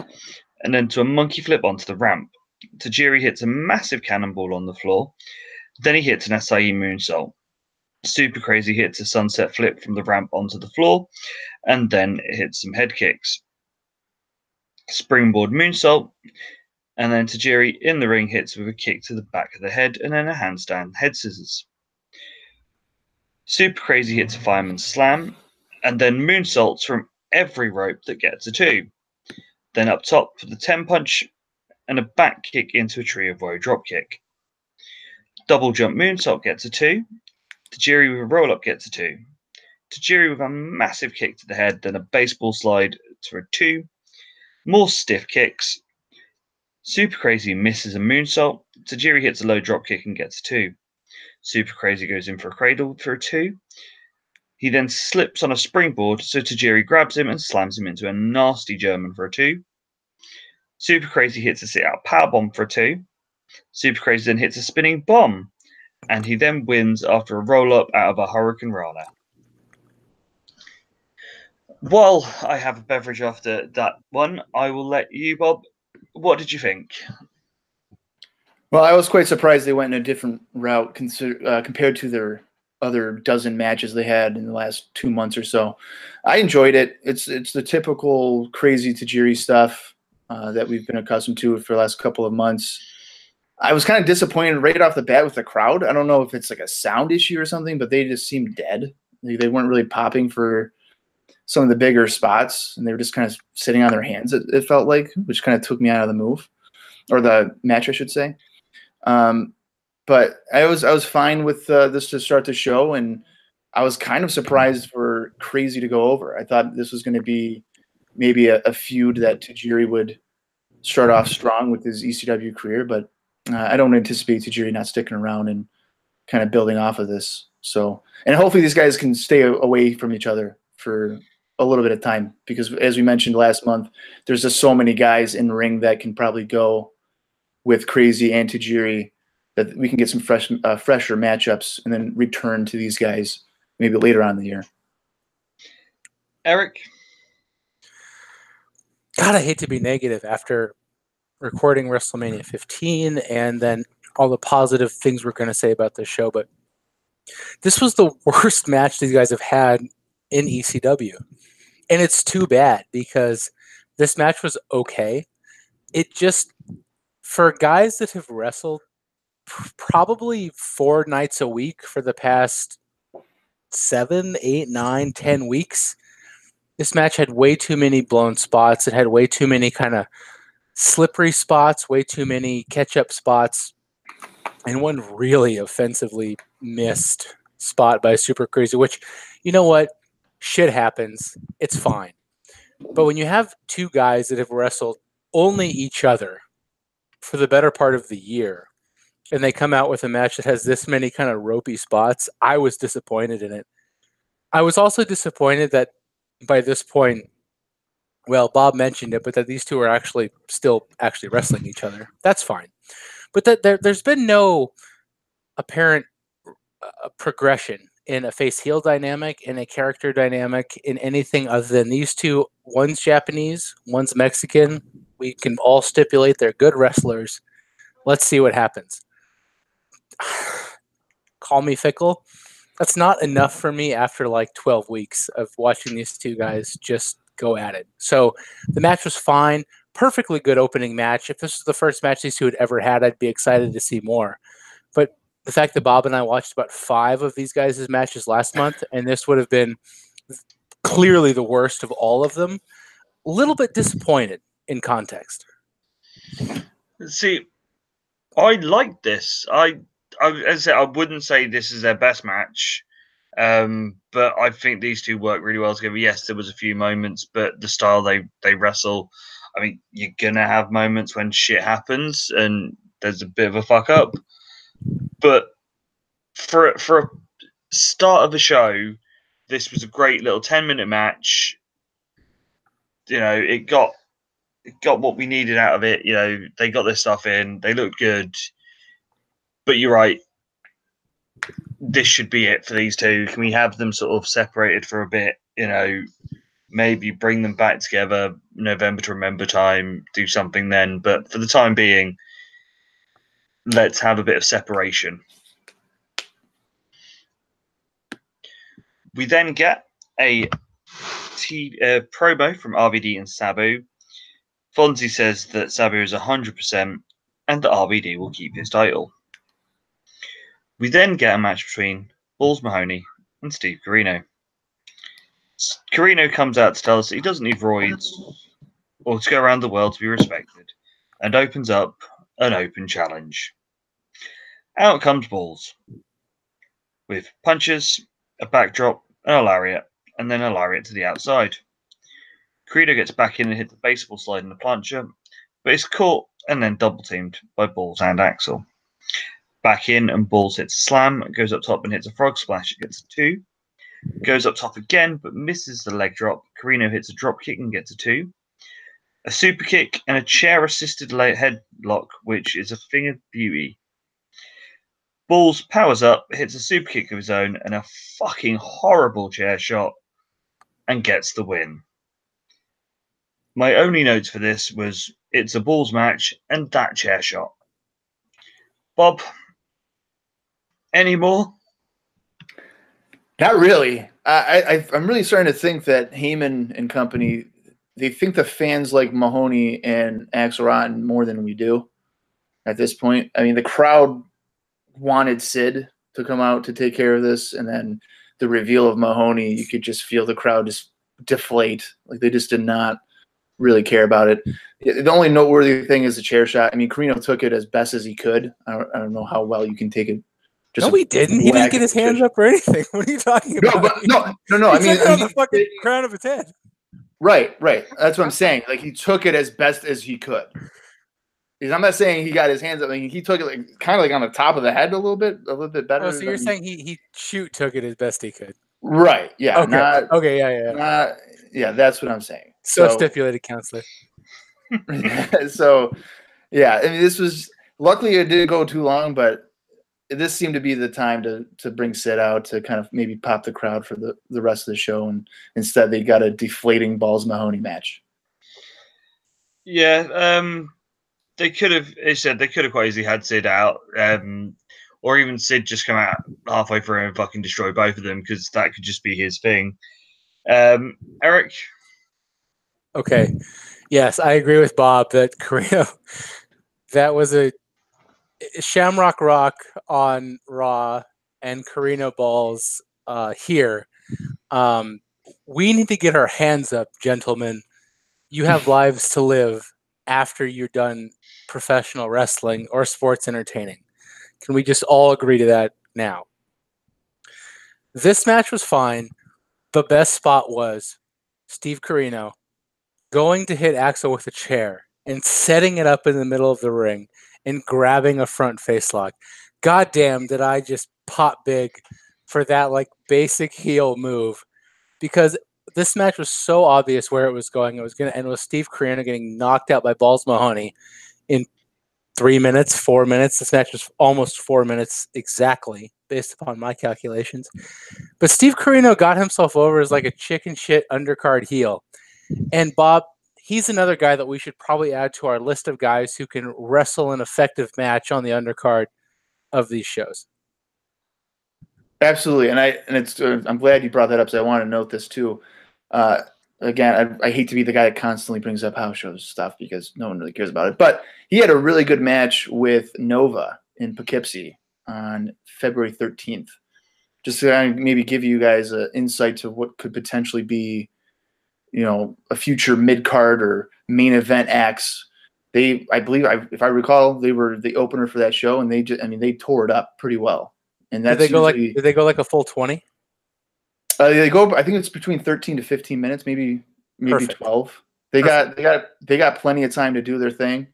and then to a monkey flip onto the ramp. Tajiri hits a massive cannonball on the floor, then he hits an SIE moonsault. Super Crazy hits a sunset flip from the ramp onto the floor, and then hits some head kicks. Springboard moonsault, and then Tajiri in the ring hits with a kick to the back of the head, and then a handstand head scissors. Super Crazy hits a fireman slam, and then moonsaults from every rope that gets a 2. Then up top for the 10 punch, and a back kick into a tree of woe drop kick. Double jump moonsault gets a 2. Tajiri with a roll up gets a 2. Tajiri with a massive kick to the head, then a baseball slide for a 2. More stiff kicks. Super Crazy misses a moonsault. Tajiri hits a low drop kick and gets a 2. Super Crazy goes in for a cradle for a 2. He then slips on a springboard, so Tajiri grabs him and slams him into a nasty German for a 2. Super Crazy hits a sit-out powerbomb for a 2. Super Crazy then hits a spinning bomb, and he then wins after a roll-up out of a Hurricane Rana. While I have a beverage after that one, I will let you, Bob. What did you think? Well, I was quite surprised they went in a different route compared to their other dozen matches they had in the last 2 months or so. I enjoyed it. It's the typical crazy Tajiri stuff that we've been accustomed to for the last couple of months. I was kind of disappointed right off the bat with the crowd. I don't know if it's like a sound issue or something, but they just seemed dead. They weren't really popping for some of the bigger spots, and they were just kind of sitting on their hands, it felt like, which kind of took me out of the move, or the match, I should say. But I was fine with this to start the show, and I was kind of surprised for Crazy to go over. I thought this was going to be maybe a feud that Tajiri would start off strong with his ECW career, but I don't anticipate Tajiri not sticking around and kind of building off of this. So, and hopefully these guys can stay away from each other for a little bit of time, because as we mentioned last month, there's just so many guys in the ring that can probably go with Crazy and Tajiri that we can get some fresher matchups and then return to these guys maybe later on in the year. Eric? God, I hate to be negative after recording WrestleMania 15 and then all the positive things we're going to say about this show, but this was the worst match these guys have had in ECW. And it's too bad, because this match was okay. It just, for guys that have wrestled probably 4 nights a week for the past 7, 8, 9, 10 weeks, this match had way too many blown spots. It had way too many kind of slippery spots, way too many catch-up spots, and one really offensively missed spot by Super Crazy, which, you know what? Shit happens. It's fine. But when you have 2 guys that have wrestled only each other for the better part of the year, and they come out with a match that has this many kind of ropey spots, I was disappointed in it. I was also disappointed that by this point, well, Bob mentioned it, but that these two are still wrestling each other. That's fine. But that there's been no apparent progression in a face-heel dynamic, in a character dynamic, in anything other than these two. One's Japanese, one's Mexican. We can all stipulate they're good wrestlers. Let's see what happens. Call me fickle. That's not enough for me after like 12 weeks of watching these two guys just go at it. So the match was fine. Perfectly good opening match. If this was the first match these two had ever had, I'd be excited to see more. But the fact that Bob and I watched about 5 of these guys' matches last month, and this would have been clearly the worst of all of them, a little bit disappointed in context. See, I like this. As I said, I wouldn't say this is their best match, but I think these two work really well together. Yes, there was a few moments, but the style they wrestle, I mean, you're gonna have moments when shit happens and there's a bit of a fuck up. But for a start of a show, this was a great little 10-minute match. You know, it got what we needed out of it. You know, they got their stuff in. They looked good. But you're right. This should be it for these two. Can we have them sort of separated for a bit? You know, maybe bring them back together November to Remember time, do something then. But for the time being, let's have a bit of separation. We then get a promo from RVD and Sabu. Fonzie says that Sabu is 100% and that RVD will keep his title. We then get a match between Balls Mahoney and Steve Corino. Corino comes out to tell us that he doesn't need roids or to go around the world to be respected, and opens up an open challenge. Out comes Balls with punches, a backdrop, and a lariat, and then a lariat to the outside. Carino gets back in and hits the baseball slide in the plancher, but is caught and then double teamed by Balls and Axel. Back in, and Balls hits a slam, goes up top and hits a frog splash, gets a 2. Goes up top again, but misses the leg drop. Carino hits a drop kick and gets a 2. A super kick and a chair-assisted headlock, which is a thing of beauty. Balls powers up, hits a super kick of his own, and a fucking horrible chair shot, and gets the win. My only notes for this was, it's a Balls match, and that chair shot. Bob, any more? Not really. I'm really starting to think that Heyman and company, they think the fans like Mahoney and Axel Rotten more than we do at this point. I mean, the crowd wanted Sid to come out to take care of this, and then the reveal of Mahoney, you could just feel the crowd just deflate. Like they just did not really care about it. The only noteworthy thing is the chair shot. I mean, Carino took it as best as he could. I don't know how well you can take it. Just no, he didn't. He didn't get his hands up or anything. What are you talking about? No. I mean, on the fucking crown of his head. Right. That's what I'm saying. Like he took it as best as he could. I'm not saying he got his hands up. I mean, he took it like, kind of like on the top of the head a little bit better. Oh, so you're saying he took it as best he could. Right. Yeah. Okay. Yeah. That's what I'm saying. So stipulated, counselor. So, yeah. I mean, this was luckily it didn't go too long, but this seemed to be the time to bring Sid out to kind of maybe pop the crowd for the rest of the show, and instead they got a deflating Balls Mahoney match. Yeah. They could have quite easily had Sid out, or even Sid just come out halfway through and fucking destroy both of them, because that could just be his thing. Eric? Okay. Yes, I agree with Bob that Carino, that was a Shamrock Rock on Raw and Carino Balls here. We need to get our hands up, gentlemen. You have lives to live after you're done professional wrestling or sports entertaining. Can we just all agree to that now? This match was fine. The best spot was Steve Carino going to hit Axel with a chair and setting it up in the middle of the ring and grabbing a front face lock. God damn, did I just pop big for that like basic heel move, because this match was so obvious where it was going. It was going to end with Steve Carino getting knocked out by Balls Mahoney in 3 minutes, 4 minutes. This match was almost 4 minutes exactly, based upon my calculations. But Steve Carino got himself over as like a chicken shit undercard heel. And Bob, he's another guy that we should probably add to our list of guys who can wrestle an effective match on the undercard of these shows. Absolutely, I'm glad you brought that up, because I want to note this too. Again, I hate to be the guy that constantly brings up house shows stuff because no one really cares about it. But he had a really good match with Nova in Poughkeepsie on February 13th. Just to maybe give you guys an insight to what could potentially be, a future mid-card or main event acts. I believe, if I recall, they were the opener for that show, and they tore it up pretty well. And that's did they go like a full 20? They go. I think it's between 13 to 15 minutes, maybe Perfect. 12. They got plenty of time to do their thing.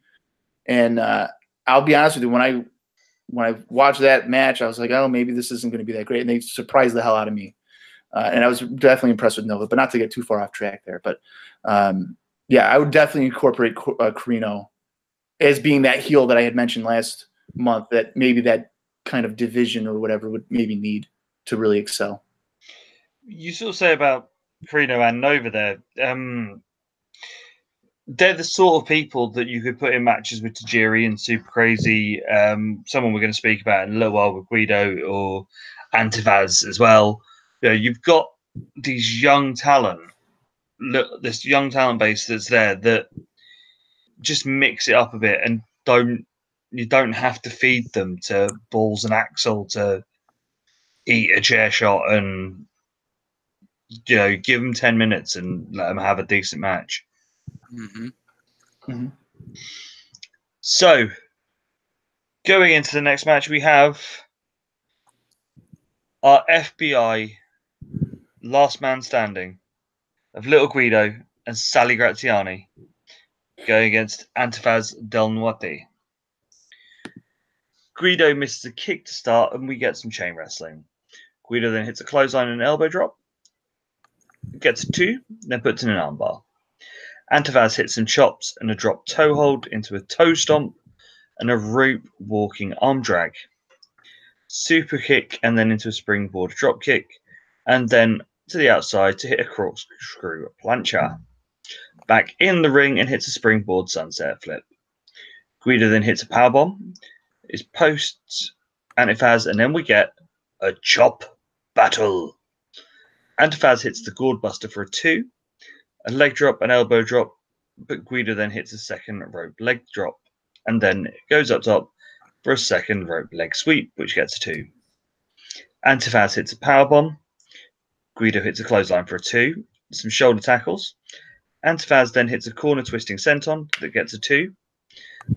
And I'll be honest with you, when I watched that match, I was like, oh, maybe this isn't going to be that great. And they surprised the hell out of me. And I was definitely impressed with Nova, but not to get too far off track there. But I would definitely incorporate Carino as being that heel that I had mentioned last month, that maybe that kind of division or whatever would maybe need to really excel. You sort of say about Carino and Nova there. They're the sort of people that you could put in matches with Tajiri and Super Crazy. Someone we're going to speak about in a little while with Guido or Antivaz as well. You've got these young talent, this young talent base that's there that just mix it up a bit, and you don't have to feed them to Balls and Axel to eat a chair shot and give them 10 minutes and let them have a decent match. Mm-hmm. Mm-hmm. So, going into the next match, we have our FBI last man standing of Little Guido and Sally Graziani going against Antifaz Del Norte. Guido misses a kick to start, and we get some chain wrestling. Guido then hits a clothesline and an elbow drop, gets a 2, then puts in an armbar. Antifaz hits some chops and a drop toe hold into a toe stomp and a rope walking arm drag. Super kick and then into a springboard drop kick, and then to the outside to hit a corkscrew plancha. Back in the ring and hits a springboard sunset flip. Guido then hits a powerbomb, is posts Antifaz, and then we get a chop battle. Antifaz hits the gourd buster for a 2, a leg drop, an elbow drop, but Guido then hits a second rope leg drop, and then goes up top for a second rope leg sweep, which gets a 2. Antifaz hits a powerbomb. Guido hits a clothesline for a 2, some shoulder tackles. Antifaz then hits a corner twisting senton that gets a 2,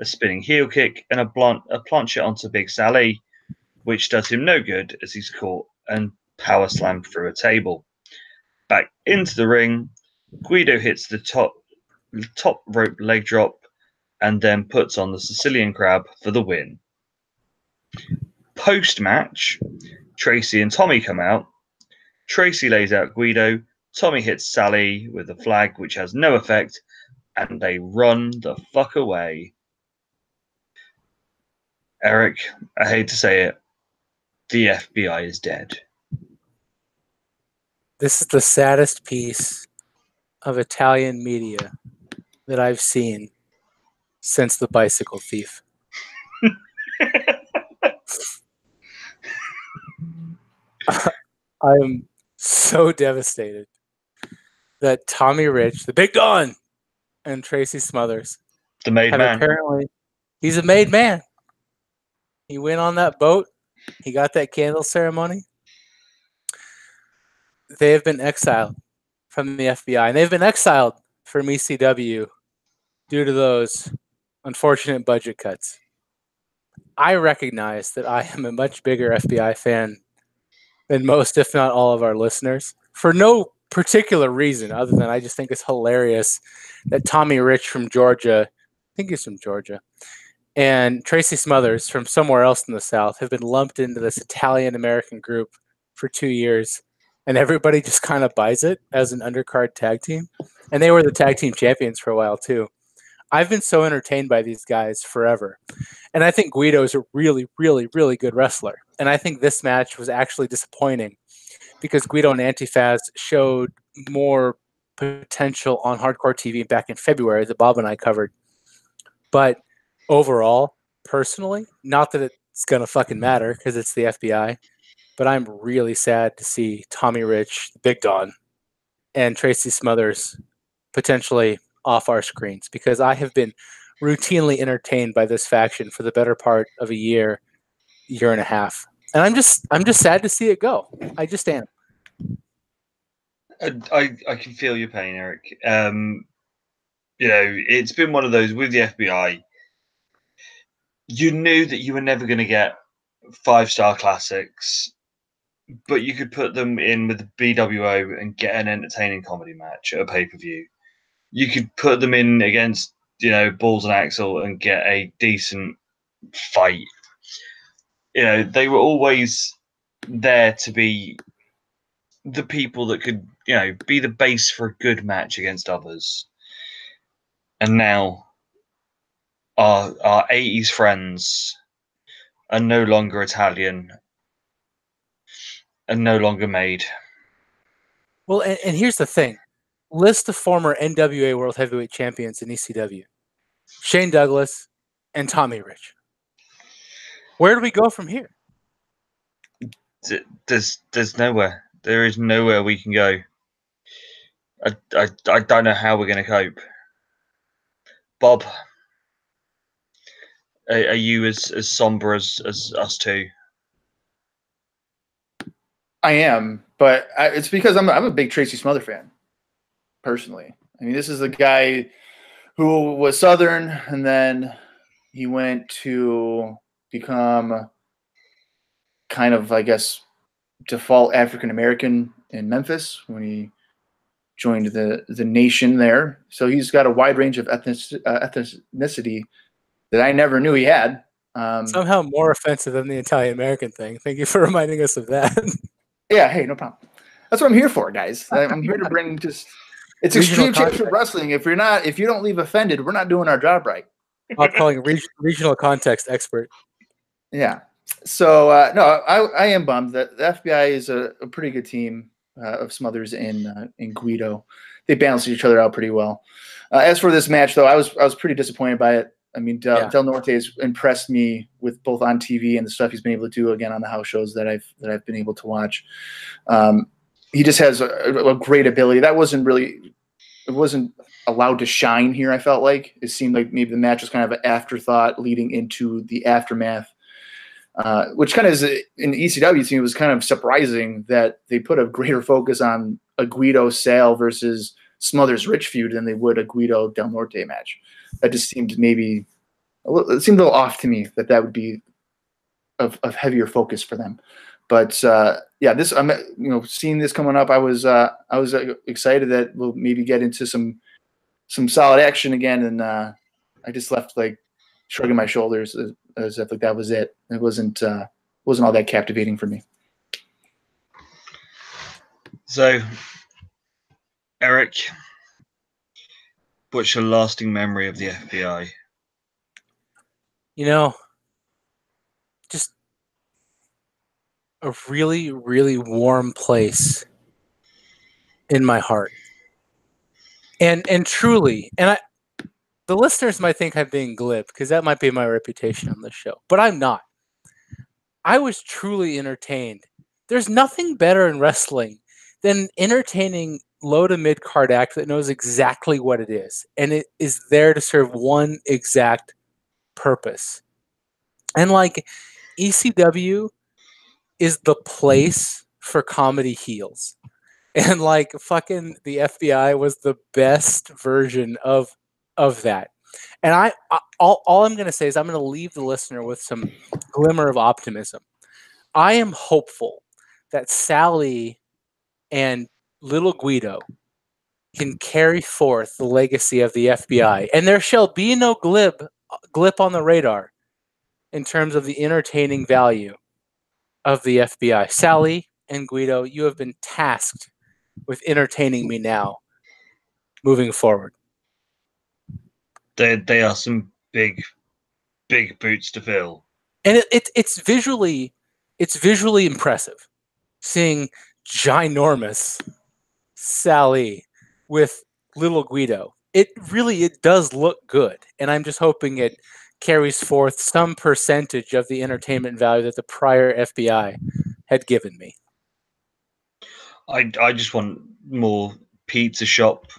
a spinning heel kick, and a plancha onto Big Sally, which does him no good as he's caught and power slammed through a table. Back into the ring, Guido hits the top rope leg drop and then puts on the Sicilian crab for the win. Post-match, Tracy and Tommy come out. Tracy lays out Guido. Tommy hits Sally with a flag, which has no effect, and they run the fuck away. Eric, I hate to say it, the FBI is dead. This is the saddest piece of Italian media that I've seen since The Bicycle Thief. I am so devastated that Tommy Rich, the Big Don, and Tracy Smothers, The made man. apparently, he's a made man. He went on that boat. He got that candle ceremony. They have been exiled from the FBI, and they've been exiled from ECW due to those unfortunate budget cuts. I recognize that I am a much bigger FBI fan than most, if not all, of our listeners, for no particular reason other than I just think it's hilarious that Tommy Rich from Georgia, I think he's from Georgia, and Tracy Smothers from somewhere else in the South have been lumped into this Italian-American group for 2 years, and everybody just kind of buys it as an undercard tag team. And they were the tag team champions for a while, too. I've been so entertained by these guys forever. And I think Guido is a really, really, really good wrestler. And I think this match was actually disappointing because Guido and Antifaz showed more potential on Hardcore TV back in February that Bob and I covered. But overall, personally, not that it's going to fucking matter because it's the FBI, but I'm really sad to see Tommy Rich, Big Don, and Tracy Smothers potentially off our screens because I have been routinely entertained by this faction for the better part of a year and a half. And I'm just sad to see it go. I just am. I can feel your pain, Eric. It's been one of those with the FBI. You knew that you were never going to get 5-star classics, but you could put them in with the BWO and get an entertaining comedy match at a pay-per-view. You could put them in against, Balls and Axel and get a decent fight. They were always there to be the people that could, be the base for a good match against others. And now our 80s friends are no longer Italian and no longer made. Well, and here's the thing. List the former NWA World Heavyweight Champions in ECW. Shane Douglas and Tommy Rich. Where do we go from here? There's nowhere. There is nowhere we can go. I don't know how we're going to cope. Bob, are you as somber as us two? I am, but it's because I'm a big Tracy Smothers fan, personally. I mean, this is a guy who was Southern, and then he went to become kind of, I guess, default African American in Memphis when he joined the nation there. So he's got a wide range of ethnicity that I never knew he had. Somehow more offensive than the Italian American thing. Thank you for reminding us of that. Yeah, hey, no problem. That's what I'm here for, guys. I'm here to bring just it's Regional extreme championship wrestling. If you don't leave offended, we're not doing our job right. I'm calling regional context expert. Yeah. So no, I am bummed that the FBI is a pretty good team of Smothers and Guido. They balance each other out pretty well. As for this match, though, I was pretty disappointed by it. I mean, Del Norte has impressed me with both on TV and the stuff he's been able to do again on the house shows that I've been able to watch. He just has a great ability. It wasn't allowed to shine here. I felt like it seemed like maybe the match was kind of an afterthought leading into the aftermath, which kind of is in the ECW team. It was kind of surprising that they put a greater focus on a Guido Sale versus Smothers Rich feud than they would a Guido Del Norte match. That just seemed it seemed a little off to me that would be of heavier focus for them. But yeah, this I'm seeing this coming up. I was excited that we'll maybe get into some solid action again, and I just left like shrugging my shoulders as if like that was it. It wasn't all that captivating for me. So, Eric, what's your lasting memory of the FBI? Just a really, really warm place in my heart. And truly, the listeners might think I'm being glib because that might be my reputation on this show, but I'm not. I was truly entertained. There's nothing better in wrestling than entertaining low to mid card act that knows exactly what it is, and it is there to serve one exact purpose. And like ECW is the place for comedy heels, and like fucking the FBI was the best version of that. And all I'm going to say is I'm going to leave the listener with some glimmer of optimism. I am hopeful that Sally and Little Guido can carry forth the legacy of the FBI, and there shall be no glip on the radar in terms of the entertaining value of the FBI. Sally and Guido, you have been tasked with entertaining me now, moving forward. They are some big boots to fill, and it's visually impressive seeing ginormous Sally with Little Guido. It does look good, and I'm just hoping it carries forth some percentage of the entertainment value that the prior FBI had given me. I just want more pizza shop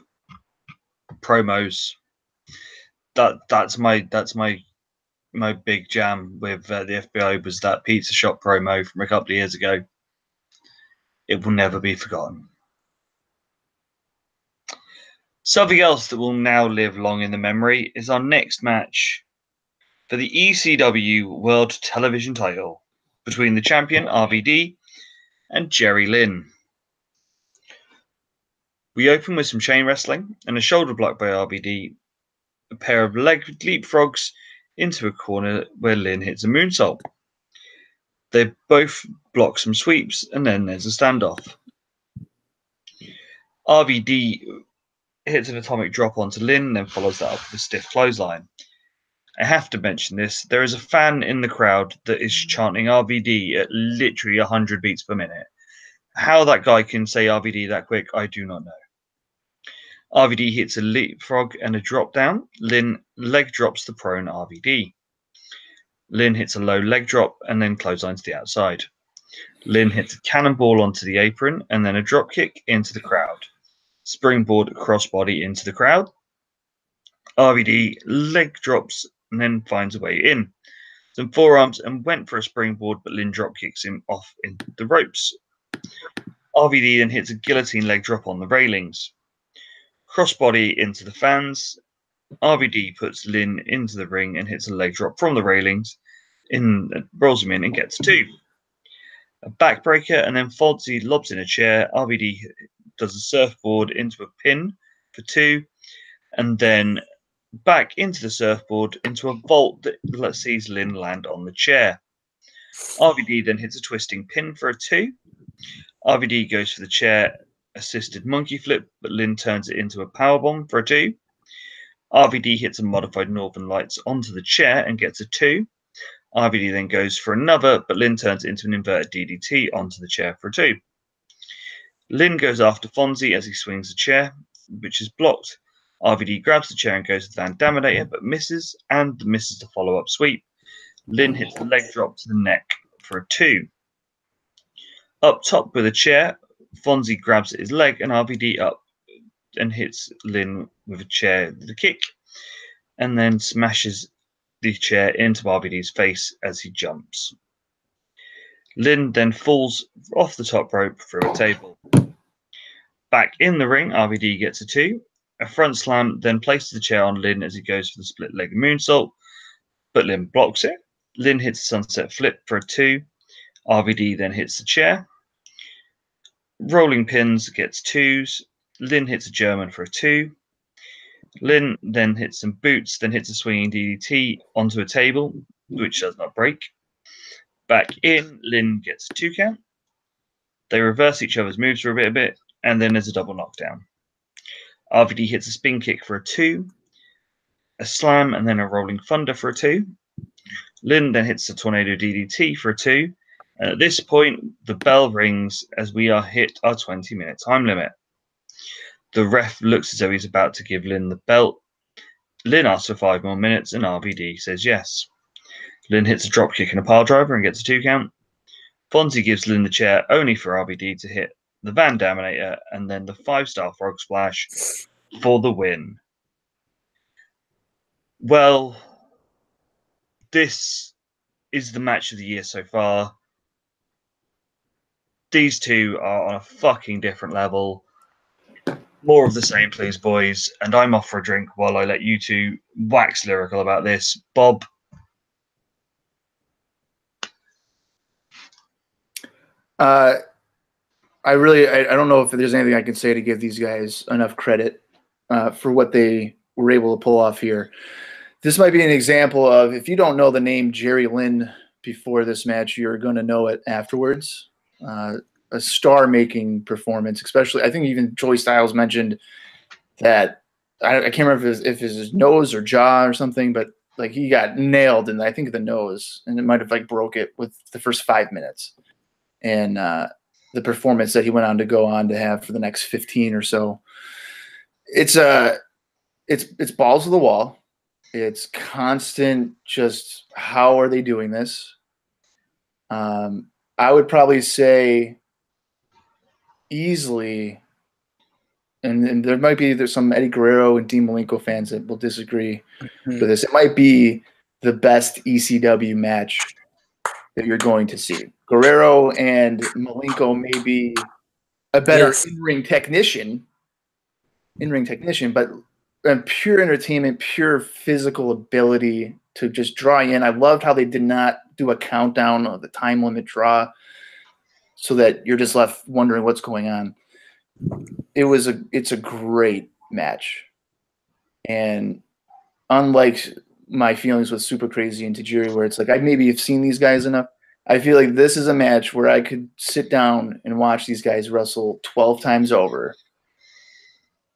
promos. That's my big jam with the FBI was that pizza shop promo from a couple of years ago. It will never be forgotten. Something else that will now live long in the memory is our next match for the ECW World Television title between the champion RVD and Jerry Lynn. We open with some chain wrestling and a shoulder block by RVD, a pair of leg leapfrogs into a corner where Lynn hits a moonsault. They both block some sweeps and then there's a standoff. RVD hits an atomic drop onto Lynn, then follows that up with a stiff clothesline. I have to mention this. There is a fan in the crowd that is chanting RVD at literally 100 beats per minute. How that guy can say RVD that quick, I do not know. RVD hits a leapfrog and a drop down. Lynn leg drops the prone RVD. Lynn hits a low leg drop and then clotheslines to the outside. Lynn hits a cannonball onto the apron and then a drop kick into the crowd. Springboard crossbody into the crowd. RVD leg drops and then finds a way in. Some forearms and went for a springboard, but Lynn drop kicks him off into the ropes. RVD then hits a guillotine leg drop on the railings. Crossbody into the fans. RVD puts Lynn into the ring and hits a leg drop from the railings. Rolls him in and gets two. a backbreaker, and then Fonzie lobs in a chair. RVD does a surfboard into a pin for 2, and then back into the surfboard into a vault that sees Lynn land on the chair. RVD then hits a twisting pin for a 2. RVD goes for the chair assisted monkey flip, but Lynn turns it into a powerbomb for a 2. RVD hits a modified Northern Lights onto the chair and gets a 2. RVD then goes for another, but Lynn turns it into an inverted DDT onto the chair for a 2. Lynn goes after Fonzie as he swings the chair, which is blocked. RVD grabs the chair and goes to Van Daminator, but misses, and misses the follow-up sweep. Lynn hits the leg drop to the neck for a 2. Up top with a chair, Fonzie grabs at his leg, and RVD up and hits Lynn with a chair with a kick, and then smashes the chair into RVD's face as he jumps. Lynn then falls off the top rope through a table. Back in the ring, RVD gets a 2. A front slam then places the chair on Lynn as he goes for the split leg moonsault, but Lynn blocks it. Lynn hits a sunset flip for a 2. RVD then hits the chair. Rolling pins gets 2s. Lynn hits a German for a 2. Lynn then hits some boots, then hits a swinging DDT onto a table, which does not break. Back in, Lynn gets a 2 count. They reverse each other's moves for a bit, and then there's a double knockdown. RVD hits a spin kick for a 2, a slam, and then a rolling thunder for a 2. Lynn then hits a tornado DDT for a 2. And at this point, the bell rings as we are hit our 20-minute time limit. The ref looks as though he's about to give Lynn the belt. Lynn asks for 5 more minutes, and RVD says yes. Lynn hits a dropkick and a pile driver and gets a 2 count. Fonzie gives Lynn the chair only for RVD to hit the Van Daminator, and then the 5-star frog splash for the win. Well, this is the match of the year so far. These two are on a fucking different level. More of the same, please, boys. And I'm off for a drink while I let you two wax lyrical about this. Bob? I don't know if there's anything I can say to give these guys enough credit for what they were able to pull off here. This might be an example of, if you don't know the name Jerry Lynn before this match, you're going to know it afterwards. A star-making performance, especially. I think even Joey Styles mentioned that, I can't remember if it was his nose or jaw or something, but like he got nailed in, I think, the nose, and it might have like broke it with the first 5 minutes. And the performance that he went on to have for the next 15 or so, it's balls to the wall. It's constant. Just how are they doing this? I would probably say easily, and there might be some Eddie Guerrero and Dean Malenko fans that will disagree with this. It might be the best ECW match that you're going to see. Guerrero and Malenko may be a better in-ring technician, but pure entertainment, pure physical ability to just draw you in. I loved how they did not do a countdown of the time limit draw so that you're just left wondering what's going on. It's a great match. And unlike my feelings with Super Crazy and Tajiri, where it's like I maybe have seen these guys enough, I feel like this is a match where I could sit down and watch these guys wrestle 12 times over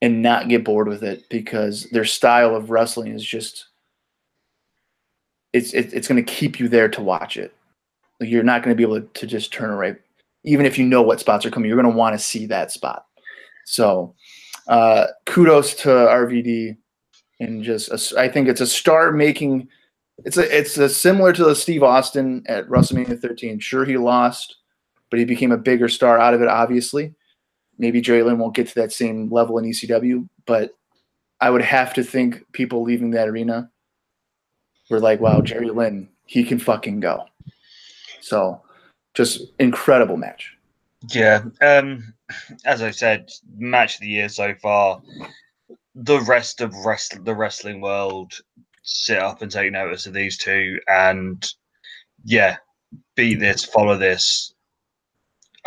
and not get bored with it, because their style of wrestling is just it's going to keep you there to watch it. Like, you're not going to be able to just turn away. Even if you know what spots are coming, you're going to want to see that spot. So kudos to RVD, and just I think it's a star-making. It's similar to the Steve Austin at WrestleMania 13. Sure, he lost, but he became a bigger star out of it, obviously. Maybe Jerry Lynn won't get to that same level in ECW, but I would have to think people leaving that arena were like, wow, Jerry Lynn, he can fucking go. So just incredible match. Yeah. As I said, match of the year so far. The rest of the wrestling world sit up and take notice of these two, and yeah, beat this, follow this.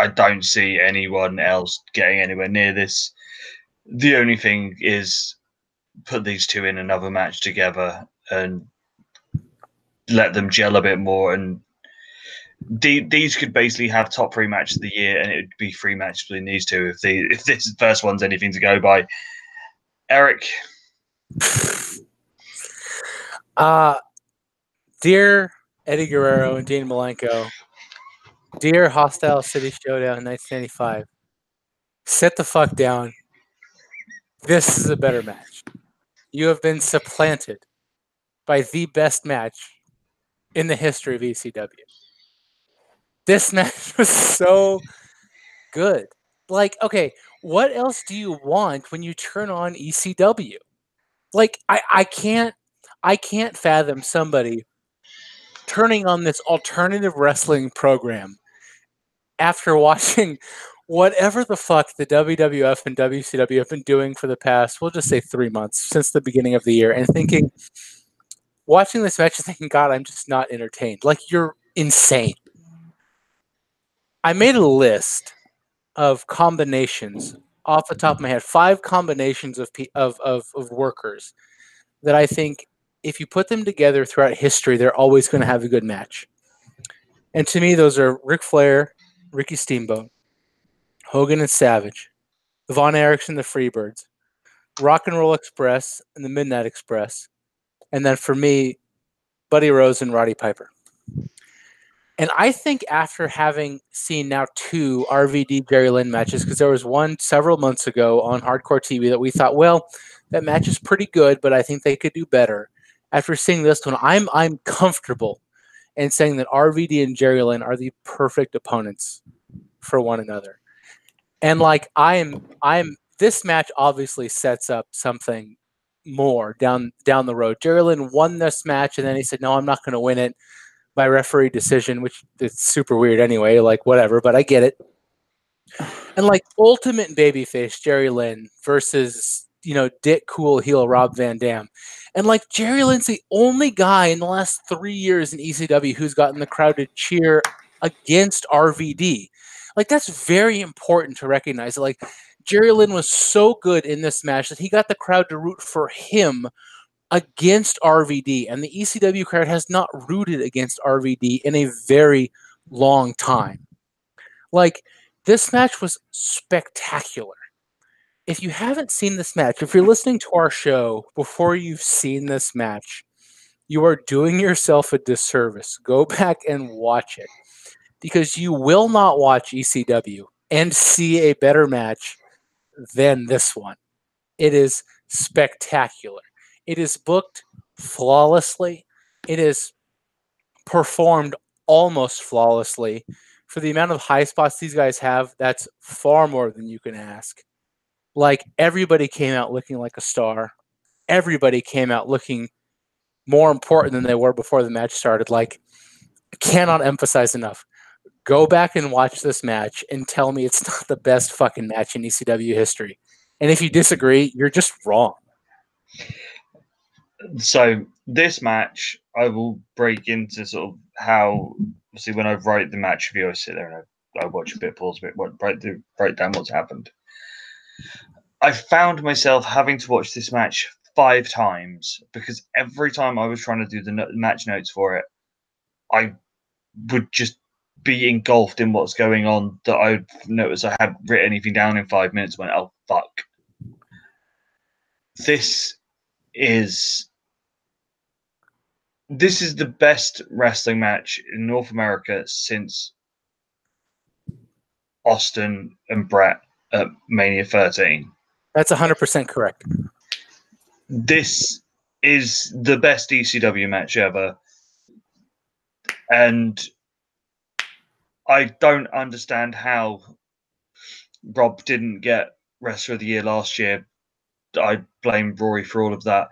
I don't see anyone else getting anywhere near this. The only thing is put these two in another match together and let them gel a bit more. And these could basically have top 3 matches of the year, and it would be 3 matches between these two if this first one's anything to go by. Eric? Dear Eddie Guerrero and Dean Malenko, dear Hostile City Showdown 1995, sit the fuck down. This is a better match. You have been supplanted by the best match in the history of ECW. This match was so good. Like, okay, what else do you want when you turn on ECW? Like, I can't fathom somebody turning on this alternative wrestling program after watching whatever the fuck the WWF and WCW have been doing for the past, we'll just say 3 months, since the beginning of the year, and thinking, watching this match and thinking, God, I'm just not entertained. Like, you're insane. I made a list of combinations off the top of my head, 5 combinations of workers that I think if you put them together throughout history, they're always going to have a good match. And to me, those are Ric Flair, Ricky Steamboat, Hogan and Savage, the Von Erichs and the Freebirds, Rock and Roll Express and the Midnight Express, and then for me, Buddy Rose and Roddy Piper. And I think after having seen now 2 RVD Jerry Lynn matches, because there was one several months ago on Hardcore TV that we thought, well, that match is pretty good, but I think they could do better. After seeing this one, I'm comfortable in saying that RVD and Jerry Lynn are the perfect opponents for one another. And like this match obviously sets up something more down the road. Jerry Lynn won this match, and then he said, "No, I'm not going to win it by referee decision," which is super weird anyway. Like whatever, but I get it. And like ultimate babyface Jerry Lynn versus Dick Cool heel Rob Van Dam. And like Jerry Lynn's the only guy in the last 3 years in ECW who's gotten the crowd to cheer against RVD. Like that's very important to recognize. Like Jerry Lynn was so good in this match that he got the crowd to root for him against RVD. And the ECW crowd has not rooted against RVD in a very long time. Like this match was spectacular. If you haven't seen this match, if you're listening to our show before you've seen this match, you are doing yourself a disservice. Go back and watch it because you will not watch ECW and see a better match than this one. It is spectacular. It is booked flawlessly. It is performed almost flawlessly. For the amount of high spots these guys have, that's far more than you can ask. Like everybody came out looking like a star. Everybody came out looking more important than they were before the match started. Like, I cannot emphasize enough. Go back and watch this match and tell me it's not the best fucking match in ECW history. And if you disagree, you're just wrong. So this match, I will break into sort of how, obviously when I write the match review, I sit there and I watch a bit, pause a bit, write down what's happened. I found myself having to watch this match 5 times because every time I was trying to do the match notes for it, I would just be engulfed in what's going on that I noticed I hadn't written anything down in 5 minutes. Went, oh fuck! This is the best wrestling match in North America since Austin and Brett at Mania 13. That's 100% correct. This is the best ECW match ever. And I don't understand how Rob didn't get Wrestler of the Year last year. I blame Rory for all of that.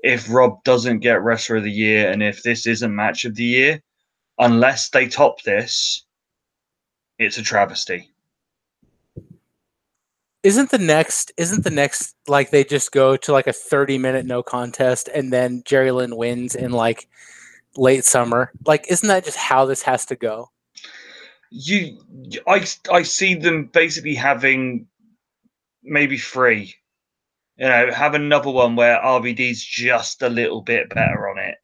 If Rob doesn't get Wrestler of the Year, and if this isn't Match of the Year, unless they top this, it's a travesty. Isn't the next like they just go to like a 30-minute no contest and then Jerry Lynn wins in like late summer? Like, isn't that just how this has to go? I see them basically having maybe 3. Have another one where RVD's just a little bit better on it.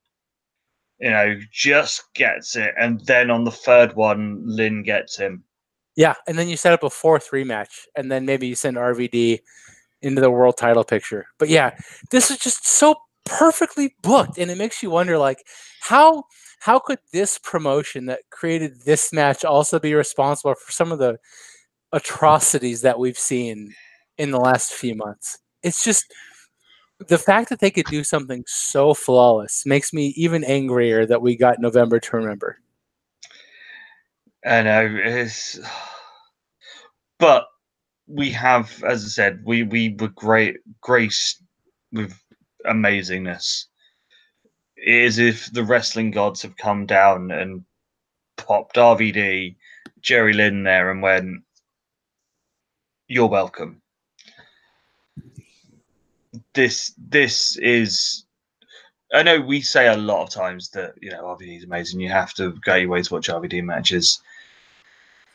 Just gets it, and then on the third one, Lynn gets him. Yeah, and then you set up a 4th rematch, and then maybe you send RVD into the world title picture. But yeah, this is just so perfectly booked, and it makes you wonder, like, how could this promotion that created this match also be responsible for some of the atrocities that we've seen in the last few months? It's just the fact that they could do something so flawless makes me even angrier that we got November to remember. I know but we have, as I said, we were graced with amazingness. It is if the wrestling gods have come down and popped RVD, Jerry Lynn there, and went, "You're welcome." This is. I know we say a lot of times that RVD is amazing. You have to go your way to watch RVD matches.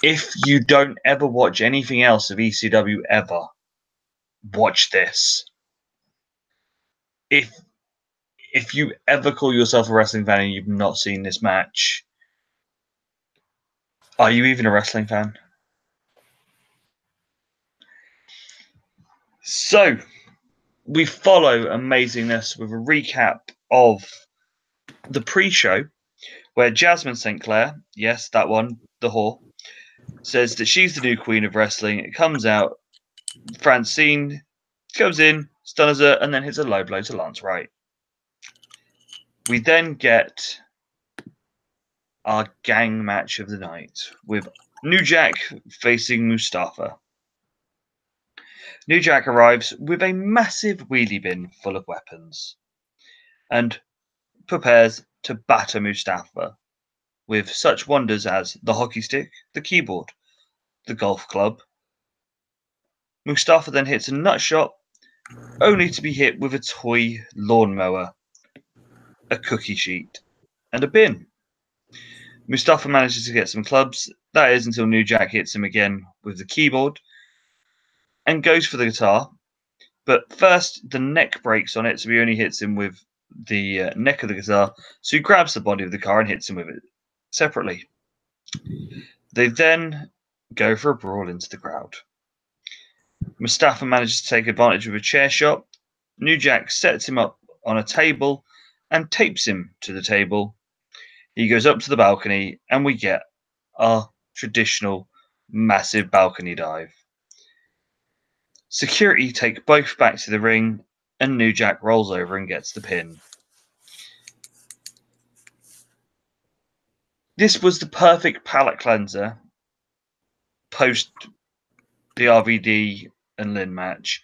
If you don't ever watch anything else of ECW ever, watch this. If you ever call yourself a wrestling fan and you've not seen this match, are you even a wrestling fan? So, we follow amazingness with a recap of the pre-show where Jasmine St. Clair, yes, that one, the whore, says that she's the new queen of wrestling. It comes out, Francine goes in, stuns her, and then hits a low blow to Lance Wright. We then get our gang match of the night with New Jack facing Mustafa. New Jack arrives with a massive wheelie bin full of weapons and prepares to batter Mustafa with such wonders as the hockey stick, the keyboard, the golf club. Mustafa then hits a nut shot, only to be hit with a toy lawnmower, a cookie sheet, and a bin. Mustafa manages to get some clubs, that is until New Jack hits him again with the keyboard and goes for the guitar. But first, the neck breaks on it, so he only hits him with the neck of the guitar. So he grabs the body of the car and hits him with it separately. They then go for a brawl into the crowd. Mustafa manages to take advantage of a chair shot. New Jack sets him up on a table and tapes him to the table. He goes up to the balcony, and we get our traditional massive balcony dive. Security take both back to the ring, and New Jack rolls over and gets the pin. This was the perfect palate cleanser post the RVD and Lynn match.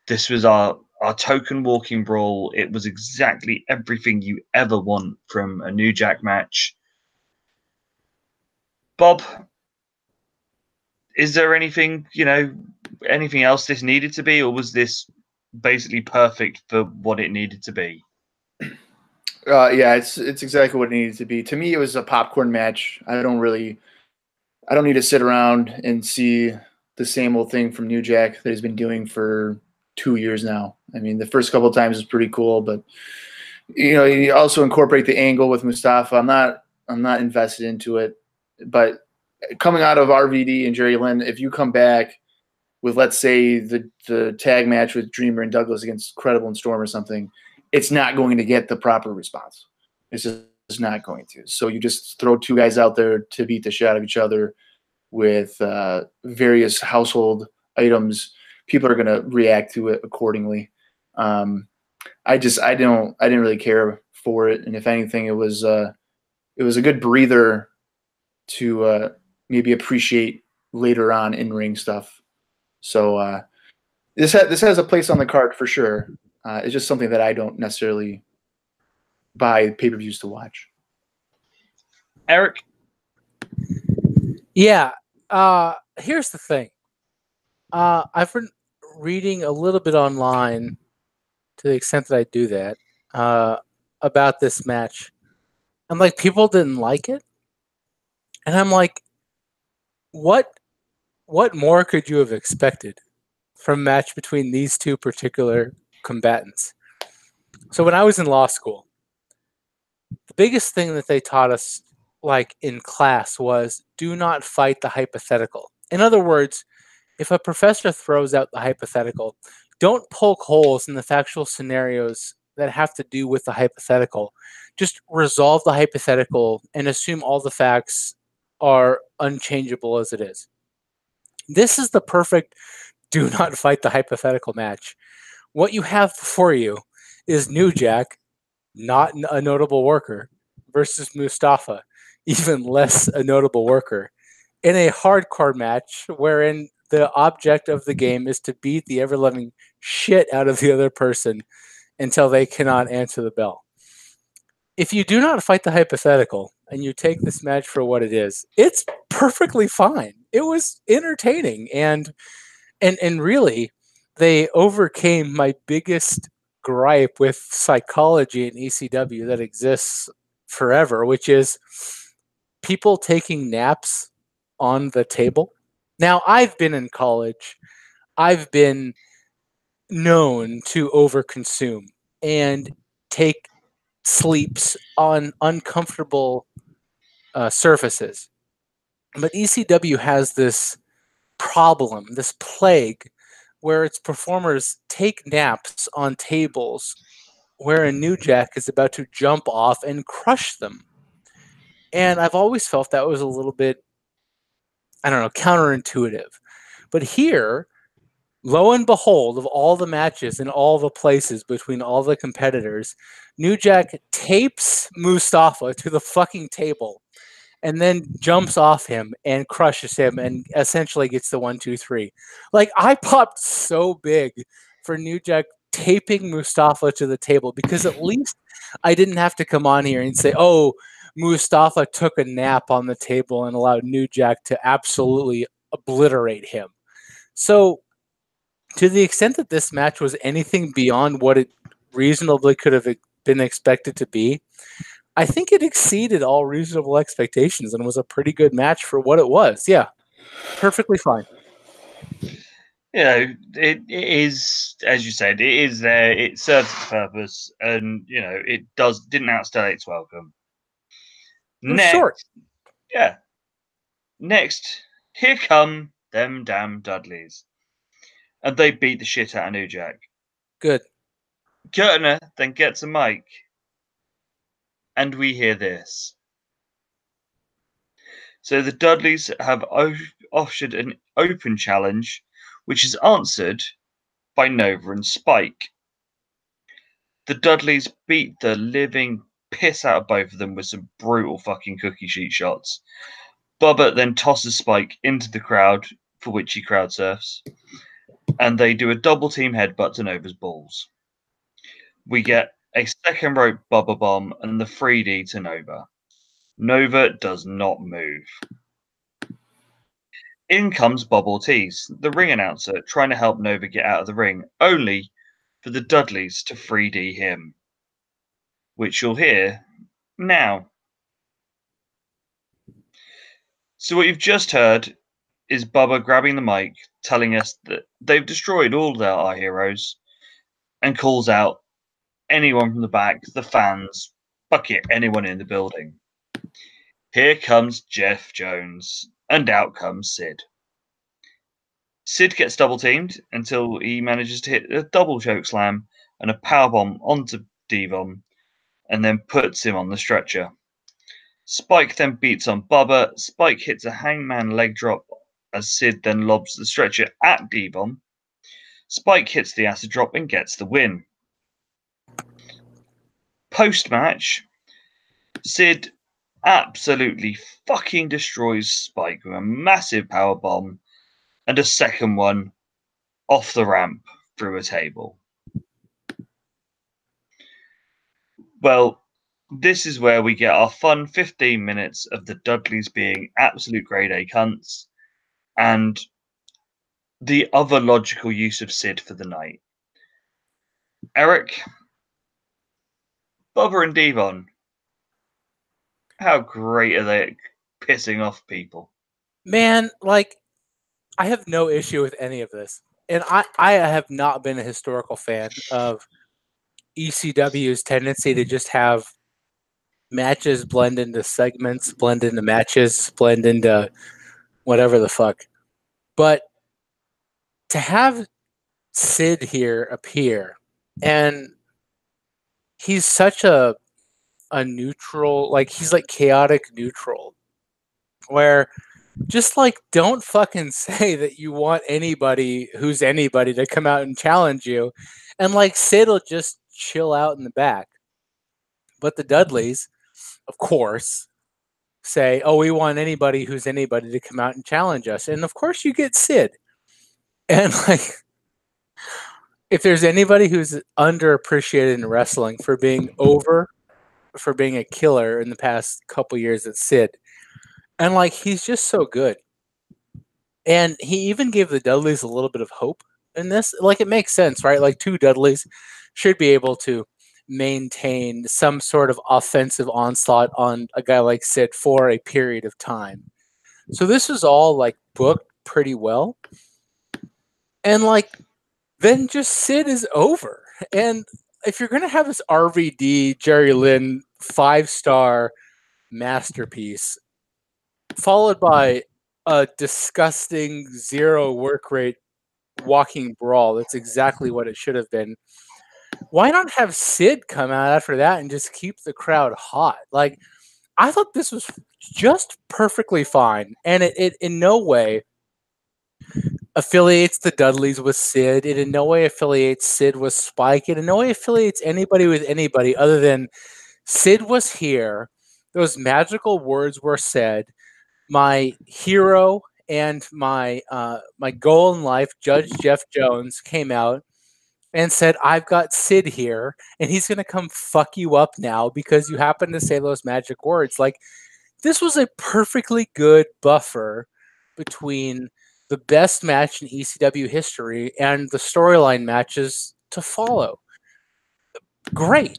This was our token walking brawl. It was exactly everything you ever want from a New Jack match. Bob, is there anything else this needed to be, or was this basically perfect for what it needed to be? Yeah, it's exactly what it needed to be. To me, it was a popcorn match. I don't need to sit around and see the same old thing from New Jack that he's been doing for 2 years now. I mean, the first couple of times was pretty cool, but you also incorporate the angle with Mustafa. I'm not invested into it, but coming out of RVD and Jerry Lynn, if you come back with, let's say, the tag match with Dreamer and Douglas against Credible and Storm or something, it's not going to get the proper response. It's just not going to. So you just throw 2 guys out there to beat the shit out of each other with various household items. People are going to react to it accordingly. I didn't really care for it, and if anything, it was a good breather to maybe appreciate later on in ring stuff. So this has a place on the card for sure. It's just something that I don't necessarily buy pay-per-views to watch. Eric? Yeah. Here's the thing. I've been reading a little bit online, to the extent that I do that, about this match. I'm like, people didn't like it. And I'm like, what more could you have expected from a match between these two particular combatants? So when I was in law school, the biggest thing that they taught us, like in class, was do not fight the hypothetical. In other words, if a professor throws out the hypothetical, don't poke holes in the factual scenarios that have to do with the hypothetical. Just resolve the hypothetical and assume all the facts are unchangeable as it is. This is the perfect do not fight the hypothetical match. What you have before you is New Jack, not a notable worker, versus Mustafa, even less a notable worker, in a hardcore match wherein the object of the game is to beat the ever loving shit out of the other person until they cannot answer the bell. If you do not fight the hypothetical and you take this match for what it is, it's perfectly fine. It was entertaining and really they overcame my biggest gripe with psychology in ECW that exists forever, which is people taking naps on the table. Now, I've been in college. I've been known to overconsume and take sleeps on uncomfortable surfaces. But ECW has this problem, this plague, where its performers take naps on tables where a New Jack is about to jump off and crush them. And I've always felt that was a little bit, I don't know, counterintuitive. But here, lo and behold, of all the matches in all the places between all the competitors, New Jack tapes Mustafa to the fucking table and then jumps off him and crushes him and essentially gets the 1, 2, 3. Like, I popped so big for New Jack taping Mustafa to the table because at least I didn't have to come on here and say, oh, Mustafa took a nap on the table and allowed New Jack to absolutely obliterate him. So, to the extent that this match was anything beyond what it reasonably could have been expected to be, I think it exceeded all reasonable expectations and was a pretty good match for what it was. Yeah, perfectly fine. You know, it is, as you said, it is there. It serves its purpose, and you know, it didn't outstay its welcome. It was short. Yeah. Next, here come them damn Dudleys, and they beat the shit out of New Jack. Good. Gertner then gets a mic, and we hear this. So the Dudleys have offered an open challenge, which is answered by Nova and Spike. The Dudleys beat the living piss out of both of them with some brutal fucking cookie sheet shots. Bubba then tosses Spike into the crowd, for which he crowd surfs, and they do a double team headbutt to Nova's balls. We get a second rope Bubba bomb and the 3D to Nova. Nova does not move. In comes Bob Ortiz, the ring announcer, trying to help Nova get out of the ring, only for the Dudleys to 3D him, which you'll hear now. So what you've just heard is Bubba grabbing the mic, telling us that they've destroyed all our heroes, and calls out anyone from the back, the fans, fuck it, anyone in the building. Here comes Jeff Jones, and out comes Sid. Sid gets double teamed until he manages to hit a double choke slam and a powerbomb onto Devon, and then puts him on the stretcher. Spike then beats on Bubba. Spike hits a hangman leg drop as Sid then lobs the stretcher at Devon. Spike hits the acid drop and gets the win. Post-match, Sid absolutely fucking destroys Spike with a massive power bomb and a second one off the ramp through a table. Well, this is where we get our fun 15 minutes of the Dudleys being absolute grade A cunts and the other logical use of Sid for the night. Eric, Bubba and Devon, how great are they at pissing off people? Man, like, I have no issue with any of this. And I have not been a historical fan of ECW's tendency to just have matches blend into segments, blend into matches, blend into whatever the fuck. But to have Sid here appear, and he's such a neutral, like he's like chaotic neutral, where just like don't fucking say that you want anybody who's anybody to come out and challenge you, and like Sid will just chill out in the back. But the Dudleys, of course, say, "Oh, we want anybody who's anybody to come out and challenge us," and of course you get Sid. And like, if there's anybody who's underappreciated in wrestling for being for being a killer in the past couple years, it's Sid. And like, he's just so good. And he even gave the Dudleys a little bit of hope in this. Like, it makes sense, right? Like, two Dudleys should be able to maintain some sort of offensive onslaught on a guy like Sid for a period of time. So this is all like booked pretty well. And like, then just Sid is over. And if you're going to have this RVD, Jerry Lynn 5-star masterpiece, followed by a disgusting 0 work rate walking brawl, that's exactly what it should have been. Why not have Sid come out after that and just keep the crowd hot? Like, I thought this was just perfectly fine. And it in no way affiliates the Dudleys with Sid. It in no way affiliates Sid with Spike. It in no way affiliates anybody with anybody other than Sid was here. Those magical words were said. My hero and my my goal in life, Judge Jeff Jones, came out and said, "I've got Sid here, and he's going to come fuck you up now because you happen to say those magic words." Like, this was a perfectly good buffer between the best match in ECW history and the storyline matches to follow. Great.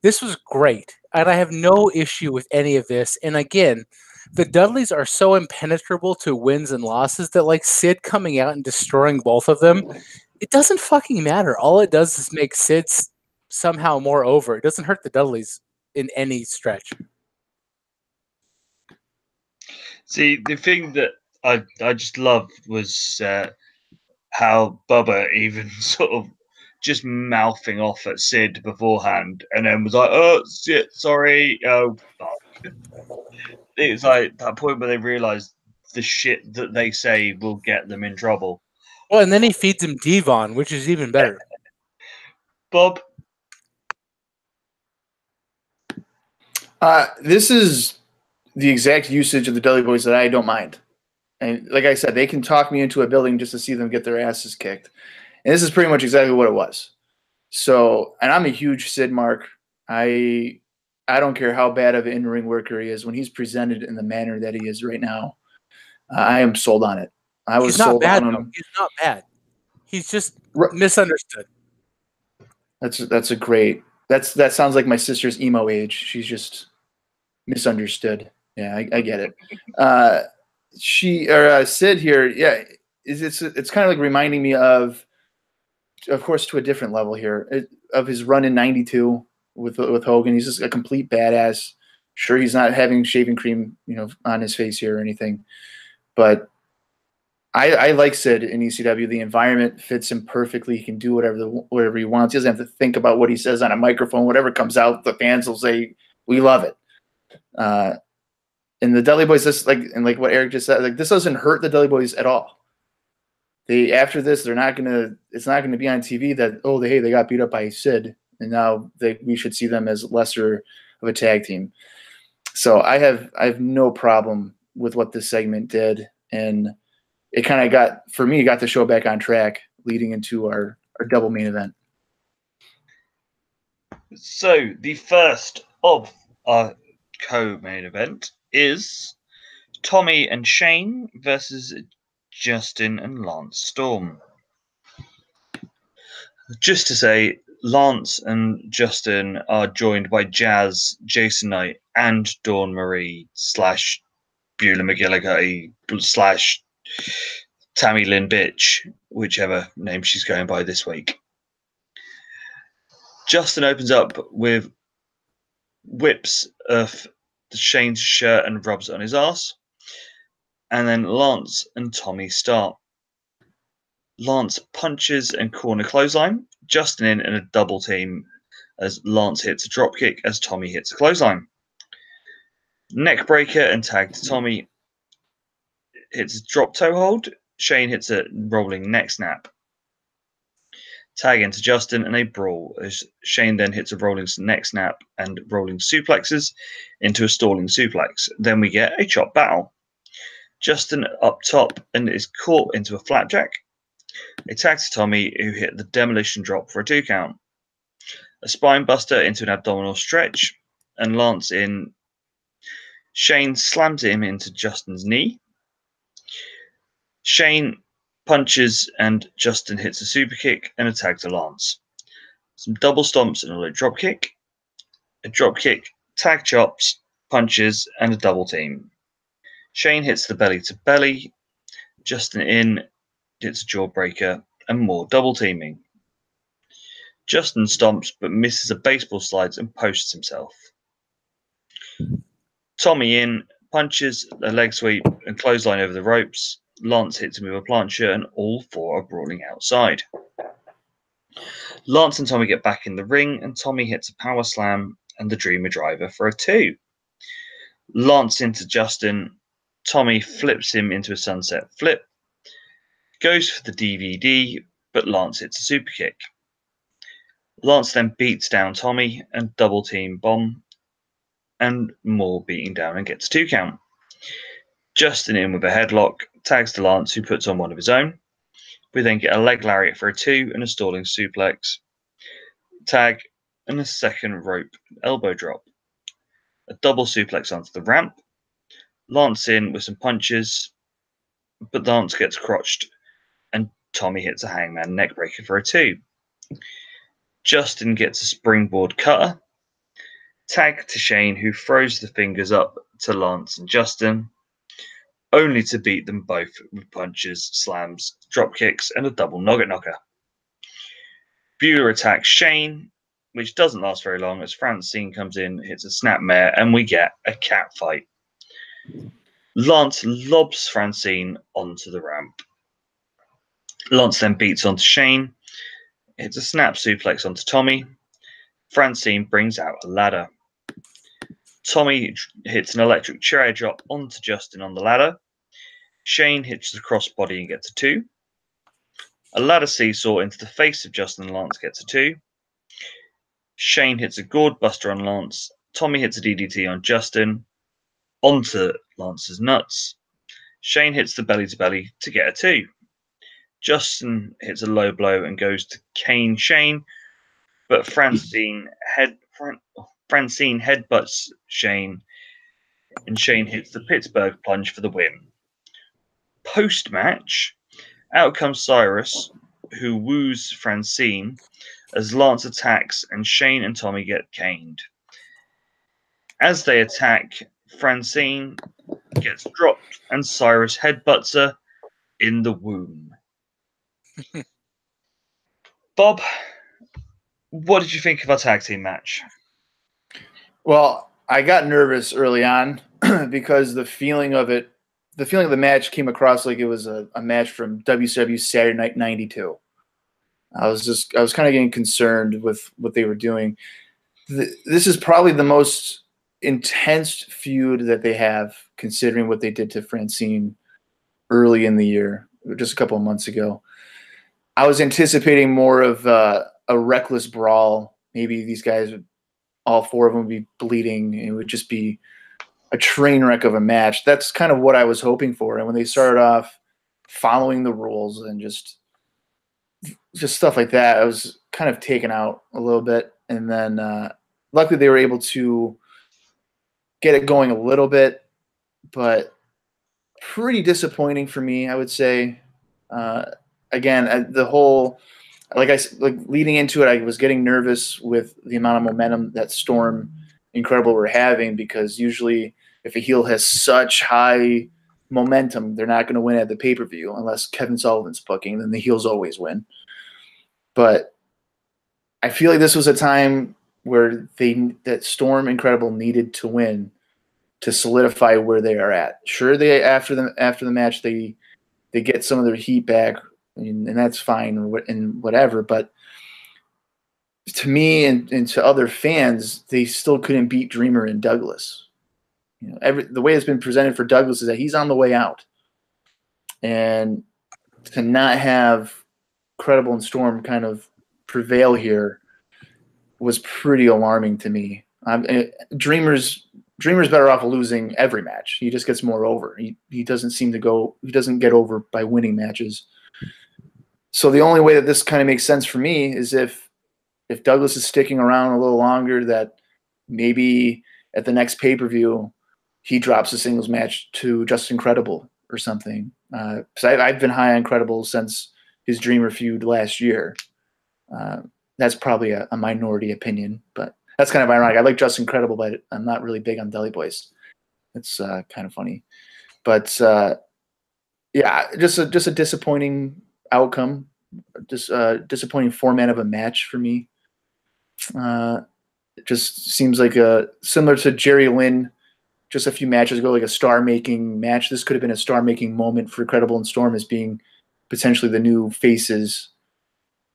This was great. And I have no issue with any of this. And again, the Dudleys are so impenetrable to wins and losses that like Sid coming out and destroying both of them, it doesn't fucking matter. All it does is make Sid somehow more over. It doesn't hurt the Dudleys in any stretch. See, the thing that I just loved was how Bubba even sort of just mouthing off at Sid beforehand, and then was like, "Oh shit, sorry." Oh, fuck. It's like that point where they realize the shit that they say will get them in trouble. Well, and then he feeds him Devon, which is even better. Bob, this is the exact usage of the Dudley Boys that I don't mind. And like I said, they can talk me into a building just to see them get their asses kicked. And this is pretty much exactly what it was. So, and I'm a huge Sid mark. I don't care how bad of an in-ring worker he is. When he's presented in the manner that he is right now, I am sold on it. I was sold on him. Though. He's not bad. He's just misunderstood. That's a great. That sounds like my sister's emo age. She's just misunderstood. Yeah, I get it. Sid here, yeah, it's kind of like reminding me of course, to a different level here, of his run in '92 with Hogan. He's just a complete badass. Sure, he's not having shaving cream, on his face here or anything, but I like Sid in ECW. The environment fits him perfectly. He can do whatever he wants. He doesn't have to think about what he says on a microphone. Whatever comes out, the fans will say, "We love it." And the Dudley Boys, like what Eric just said, like this doesn't hurt the Dudley Boys at all. After this, it's not gonna be on TV that they got beat up by Sid, and now we should see them as lesser of a tag team. So I have no problem with what this segment did, and it kind of got the show back on track leading into our double main event. So the first of our co-main event is Tommy and Shane versus Justin and Lance Storm. Just to say, Lance and Justin are joined by Jazz, Jason Knight, and Dawn Marie / Beulah McGillicuddy / Tammy Lynn Bitch, whichever name she's going by this week. Justin opens up with whips of Shane's shirt and rubs it on his ass. And then Lance and Tommy start. Lance punches and corner clothesline. Justin in a double team as Lance hits a dropkick as Tommy hits a clothesline. Neck breaker and tag to Tommy. Hits a drop toe hold. Shane hits a rolling neck snap. Tag into Justin and a brawl as Shane then hits a rolling neck snap and rolling suplexes into a stalling suplex. Then we get a chop battle. Justin up top and is caught into a flapjack. A tag to Tommy, who hit the demolition drop for a 2 count. A spine buster into an abdominal stretch, and Lance in. Shane slams him into Justin's knee. Shane punches and Justin hits a super kick and a tag to Lance. Some double stomps and a low drop kick. A drop kick, tag chops, punches, and a double team. Shane hits the belly to belly. Justin in hits a jawbreaker and more double teaming. Justin stomps but misses a baseball slides and posts himself. Tommy in, punches, a leg sweep and clothesline over the ropes. Lance hits him with a plancha and all four are brawling outside. Lance and Tommy get back in the ring and Tommy hits a power slam and the Dreamer Driver for a 2. Lance into Justin. Tommy flips him into a sunset flip. Goes for the DVD, but Lance hits a super kick. Lance then beats down Tommy and double team bomb and more beating down and gets a 2 count. Justin in with a headlock, tags to Lance who puts on one of his own. We then get a leg lariat for a 2 and a stalling suplex. Tag and a second rope elbow drop. A double suplex onto the ramp. Lance in with some punches, but Lance gets crotched and Tommy hits a hangman neckbreaker for a 2. Justin gets a springboard cutter. Tag to Shane, who throws the fingers up to Lance and Justin, only to beat them both with punches, slams, drop kicks, and a double nugget knocker. Beulah attacks Shane, which doesn't last very long as Francine comes in, hits a snapmare, and we get a cat fight. Lance lobs Francine onto the ramp. Lance then beats onto Shane, hits a snap suplex onto Tommy. Francine brings out a ladder. Tommy hits an electric chair drop onto Justin on the ladder. Shane hits the crossbody and gets a 2. A ladder seesaw into the face of Justin and Lance gets a 2. Shane hits a gourd buster on Lance. Tommy hits a DDT on Justin onto Lance's nuts. Shane hits the belly to belly to get a 2. Justin hits a low blow and goes to cane Shane, but Francine headbutts Shane, and Shane hits the Pittsburgh plunge for the win. Post-match, out comes Cyrus, who woos Francine as Lance attacks and Shane and Tommy get caned. As they attack, Francine gets dropped and Cyrus headbutts her in the womb. Bob, what did you think of our tag team match? Well, I got nervous early on because the feeling of the match came across like it was a match from WCW Saturday Night 92. I was kind of getting concerned with what they were doing. This is probably the most intense feud that they have, considering what they did to Francine early in the year, just a couple of months ago. I was anticipating more of a reckless brawl. Maybe these guys, all four of them, would be bleeding. And it would just be a train wreck of a match. That's kind of what I was hoping for. And when they started off following the rules and just stuff like that, I was kind of taken out a little bit. And then luckily they were able to get it going a little bit, but pretty disappointing for me, I would say. Again, the whole, like leading into it, I was getting nervous with the amount of momentum that Storm Incredible were having, because usually if a heel has such high momentum, they're not going to win at the pay-per-view unless Kevin Sullivan's booking, then the heels always win. But I feel like this was a time where that Storm Incredible needed to win to solidify where they are at. Sure, they after the match they get some of their heat back, and that's fine and whatever. But to me and to other fans, they still couldn't beat Dreamer and Douglas. The way it's been presented for Douglas is that he's on the way out, and to not have Credible and Storm kind of prevail here was pretty alarming to me. Dreamer's better off losing every match. He just gets more over. He doesn't get over by winning matches. So the only way that this kind of makes sense for me is if Douglas is sticking around a little longer, that maybe at the next pay-per-view he drops a singles match to Justin Credible or something. Because I've been high on Credible since his Dreamer feud last year. That's probably a minority opinion, but that's kind of ironic. I like Justin Credible, but I'm not really big on Deli Boys. It's kind of funny. But yeah, just a disappointing outcome. Just disappointing format of a match for me. It just seems like similar to Jerry Lynn just a few matches ago, like a star-making match. This could have been a star-making moment for Credible and Storm as being potentially the new faces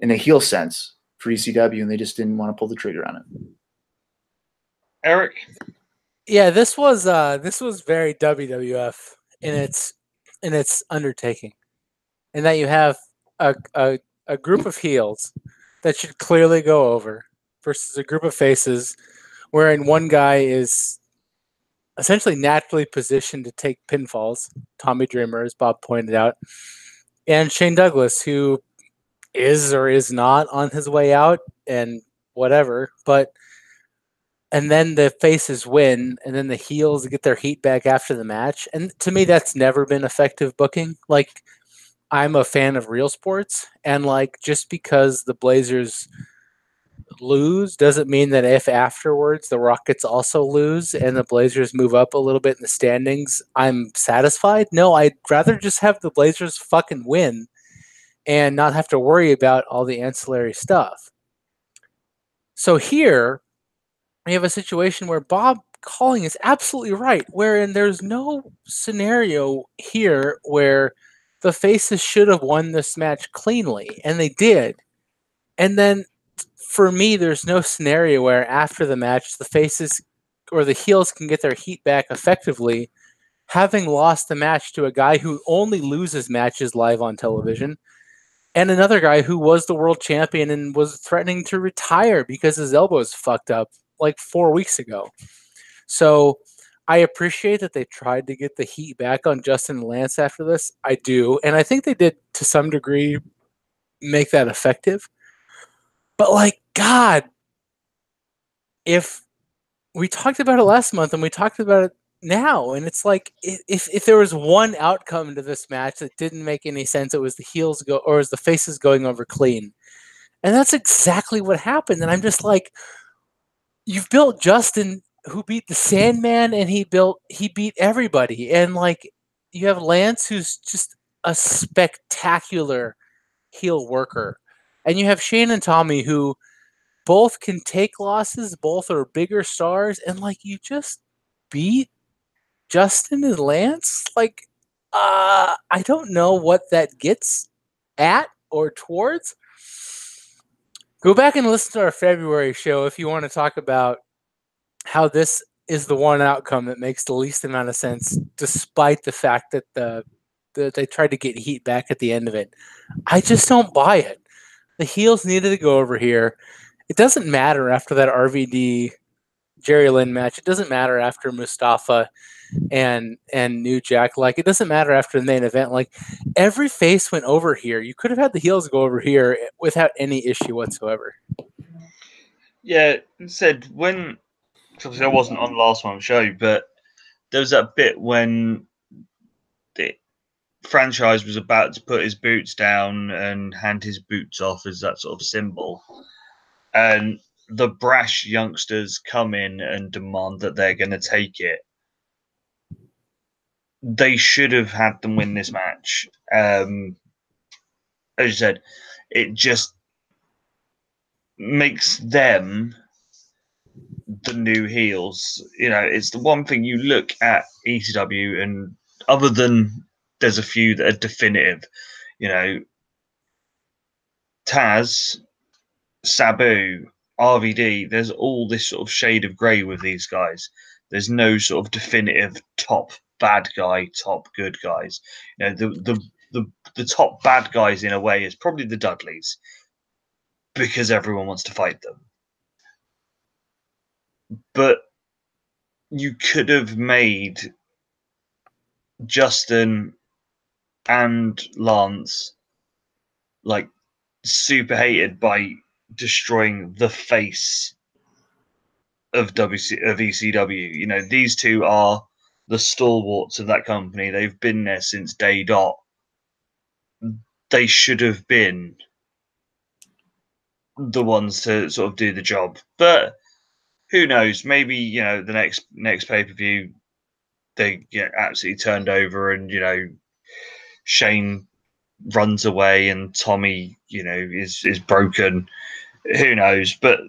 in a heel sense for ECW, and they just didn't want to pull the trigger on it. Eric? Yeah, this was very WWF in its undertaking, and that you have a group of heels that should clearly go over versus a group of faces wherein one guy is essentially naturally positioned to take pinfalls, Tommy Dreamer, as Bob pointed out, and Shane Douglas, who is or is not on his way out and whatever, and then the faces win, and then the heels get their heat back after the match. And to me, that's never been effective booking. Like, I'm a fan of real sports, and like, just because the Blazers lose doesn't mean that if afterwards the Rockets also lose and the Blazers move up a little bit in the standings, I'm satisfied. No, I'd rather just have the Blazers fucking win and not have to worry about all the ancillary stuff. So here we have a situation where Bob Calling is absolutely right, wherein there's no scenario here where the faces should have won this match cleanly, and they did. And then for me, there's no scenario where after the match, the faces or the heels can get their heat back effectively, having lost the match to a guy who only loses matches live on television, and another guy who was the world champion and was threatening to retire because his elbow is fucked up like 4 weeks ago. So I appreciate that they tried to get the heat back on Justin and Lance after this. I do. And I think they did, to some degree, make that effective. But, like, God, if we talked about it last month and we talked about it now, and it's like, if there was one outcome to this match that didn't make any sense, it was the heels it was the faces going over clean. And that's exactly what happened. And I'm just like, you've built Justin, who beat the Sandman, and he beat everybody. And like, you have Lance, who's just a spectacular heel worker. And you have Shane and Tommy, who both can take losses, both are bigger stars, and like, you just beat Justin and Lance? Like, I don't know what that gets at or towards. Go back and listen to our February show if you want to talk about how this is the one outcome that makes the least amount of sense, despite the fact that they tried to get heat back at the end of it. I just don't buy it. The heels needed to go over here. It doesn't matter after that RVD Jerry Lynn match. It doesn't matter after Mustafa and New Jack. Like, it doesn't matter after the main event. Like, every face went over here. You could have had the heels go over here without any issue whatsoever. Yeah, said when, obviously I wasn't on the last one show, but there was that bit when the franchise was about to put his boots down and hand his boots off as that sort of symbol. And the brash youngsters come in and demand that they're going to take it. they should have had them win this match. As you said, it just makes them the new heels. You know, it's the one thing you look at ECW, and other than there's a few that are definitive, you know, Taz, Sabu, RVD, there's all this sort of shade of grey with these guys. There's no sort of definitive top bad guy, top good guys. You know, the top bad guys in a way is probably the Dudleys because everyone wants to fight them. But you could have made Justin and Lance like super hated by destroying the face of ECW. You know, these two are the stalwarts of that company. They've been there since day dot. They should have been the ones to sort of do the job. But who knows? Maybe, you know, the next pay-per-view they get absolutely turned over, and, you know, Shane runs away and Tommy, you know, is broken. Who knows? But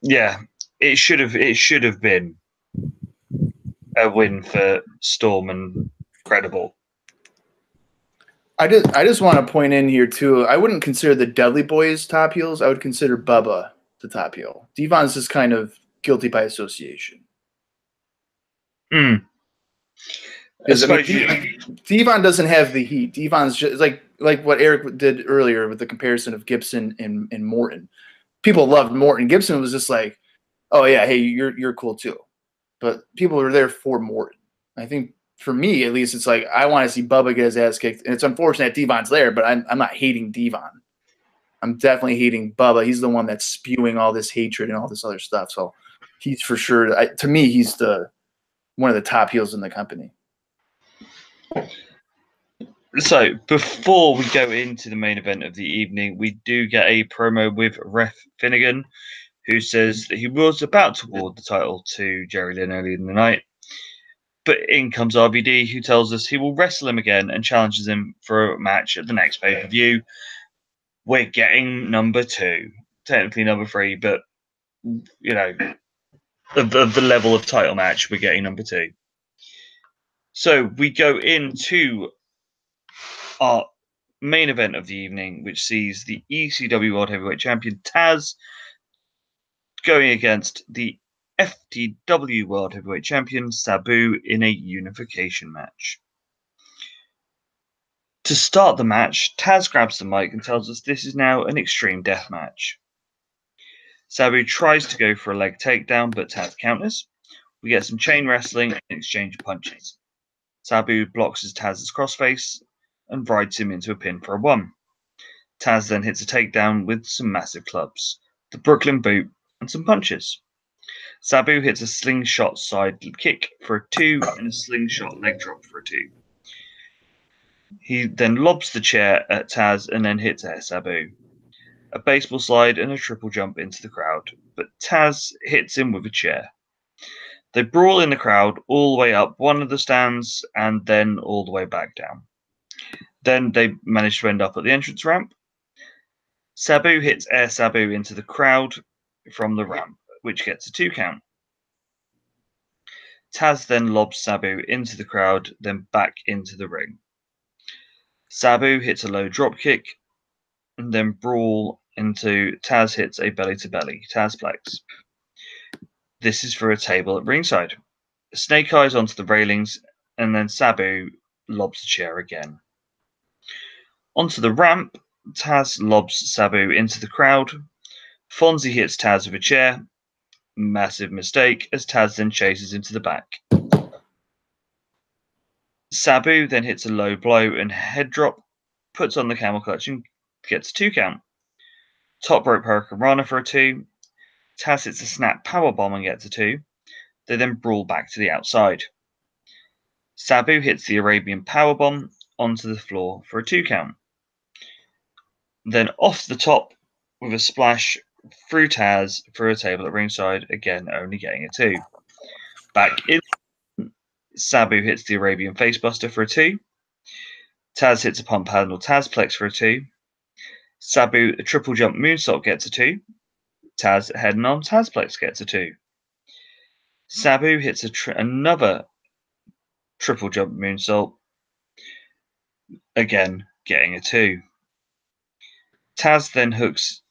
yeah, it should have been a win for Storm and Credible. I just want to point in here too. I wouldn't consider the Dudley Boys top heels. I would consider Bubba the top heel. Devon's just kind of guilty by association. Devon doesn't have the heat. Devon's just like what Eric did earlier with the comparison of Gibson and Morton. People loved Morton. Gibson was just like, oh yeah, hey, you're cool too. But people were there for Morton. I think for me, at least, it's like I want to see Bubba get his ass kicked. And it's unfortunate Devon's there, but I'm not hating Devon. I'm definitely hating Bubba. He's the one that's spewing all this hatred and all this other stuff. So he's for sure, to me, he's one of the top heels in the company. So before we go into the main event of the evening, we do get a promo with Ref Finnegan, who says that he was about to award the title to Jerry Lynn earlier in the night. But in comes RVD, who tells us he will wrestle him again and challenges him for a match at the next pay-per-view. We're getting number 2. Technically number 3, but, you know, of the level of title match, we're getting number 2. So we go into our main event of the evening, which sees the ECW World Heavyweight Champion Taz going against the FTW World Heavyweight Champion Sabu in a unification match. To start the match, Taz grabs the mic and tells us this is now an extreme death match. Sabu tries to go for a leg takedown, but Taz counters. We get some chain wrestling and exchange of punches. Sabu blocks Taz's crossface and rides him into a pin for a 1. Taz then hits a takedown with some massive clubs, the Brooklyn boot, and some punches. Sabu hits a slingshot side kick for a 2 and a slingshot leg drop for a 2. He then lobs the chair at Taz and then hits Sabu. A baseball slide and a triple jump into the crowd, but Taz hits him with a chair. They brawl in the crowd all the way up one of the stands and then all the way back down. Then they manage to end up at the entrance ramp. Sabu hits Sabu into the crowd from the ramp, which gets a 2 count. Taz then lobs Sabu into the crowd, then back into the ring. Sabu hits a low drop kick, and then brawl into Taz hits a belly-to-belly Tazplex. This is for a table at ringside. Snake Eyes onto the railings, and then Sabu lobs the chair again. Onto the ramp, Taz lobs Sabu into the crowd. Fonzie hits Taz with a chair. Massive mistake, as Taz then chases into the back. Sabu then hits a low blow and head drop, puts on the camel clutch and gets a 2 count. Top rope Hurricanrana for a 2. Taz hits a snap powerbomb and gets a 2. They then brawl back to the outside. Sabu hits the Arabian powerbomb onto the floor for a 2 count. Then off the top with a splash through Taz for a table at ringside, again only getting a 2. Back in Sabu hits the Arabian Facebuster for a 2. Taz hits a pump handle Tazplex for a 2. Sabu, a triple jump moonsault, gets a 2. Taz, head and arm Tazplex, gets a 2. Sabu hits another triple jump moonsault, again getting a 2. Taz then hooks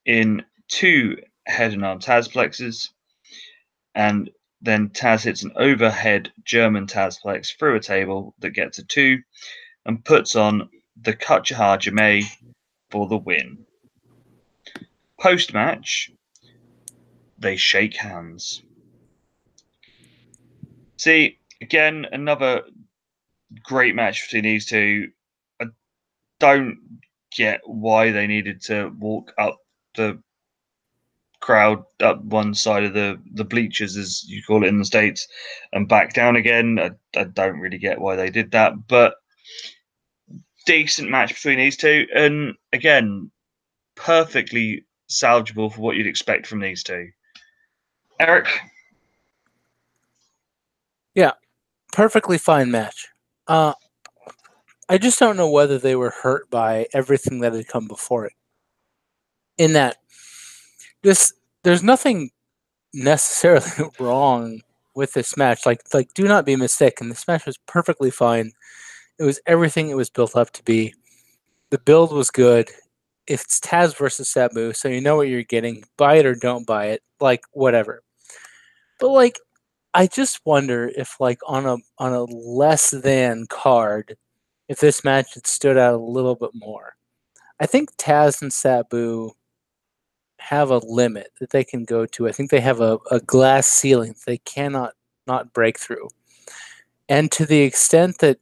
in 2 head and arm Tazplexes, and then Taz hits an overhead German Tazplex through a table that gets a 2 and puts on the Kuchihar Jame for the win. Post-match, they shake hands. See, again, another great match between these two. I don't get why they needed to walk up the crowd, up one side of the bleachers, as you call it in the States, and back down again. I don't really get why they did that, but decent match between these two, and again, perfectly salvageable for what you'd expect from these two. Eric? Yeah, perfectly fine match. I just don't know whether they were hurt by everything that had come before it. In that, there's nothing necessarily wrong with this match. Like, do not be mistaken. This match was perfectly fine. It was everything it was built up to be. The build was good. It's Taz versus Sabu, so you know what you're getting. Buy it or don't buy it. Like, whatever. But like, I just wonder if like on a less than card, if this match had stood out a little bit more. I think Taz and Sabu have a limit that they can go to. I think they have a glass ceiling that they cannot not break through. And to the extent that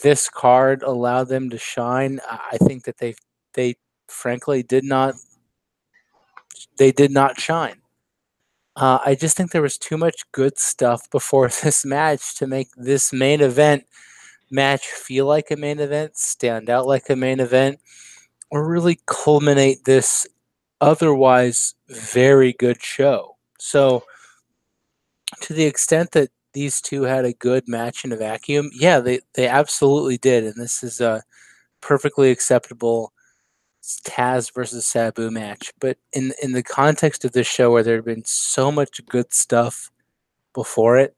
this card allowed them to shine, I think that they frankly did not shine. I just think there was too much good stuff before this match to make this main event match feel like a main event, stand out like a main event, or really culminate this otherwise very good show. So, to the extent that these two had a good match in a vacuum, yeah, they absolutely did. And this is a perfectly acceptable Taz versus Sabu match. But in the context of this show where there had been so much good stuff before it,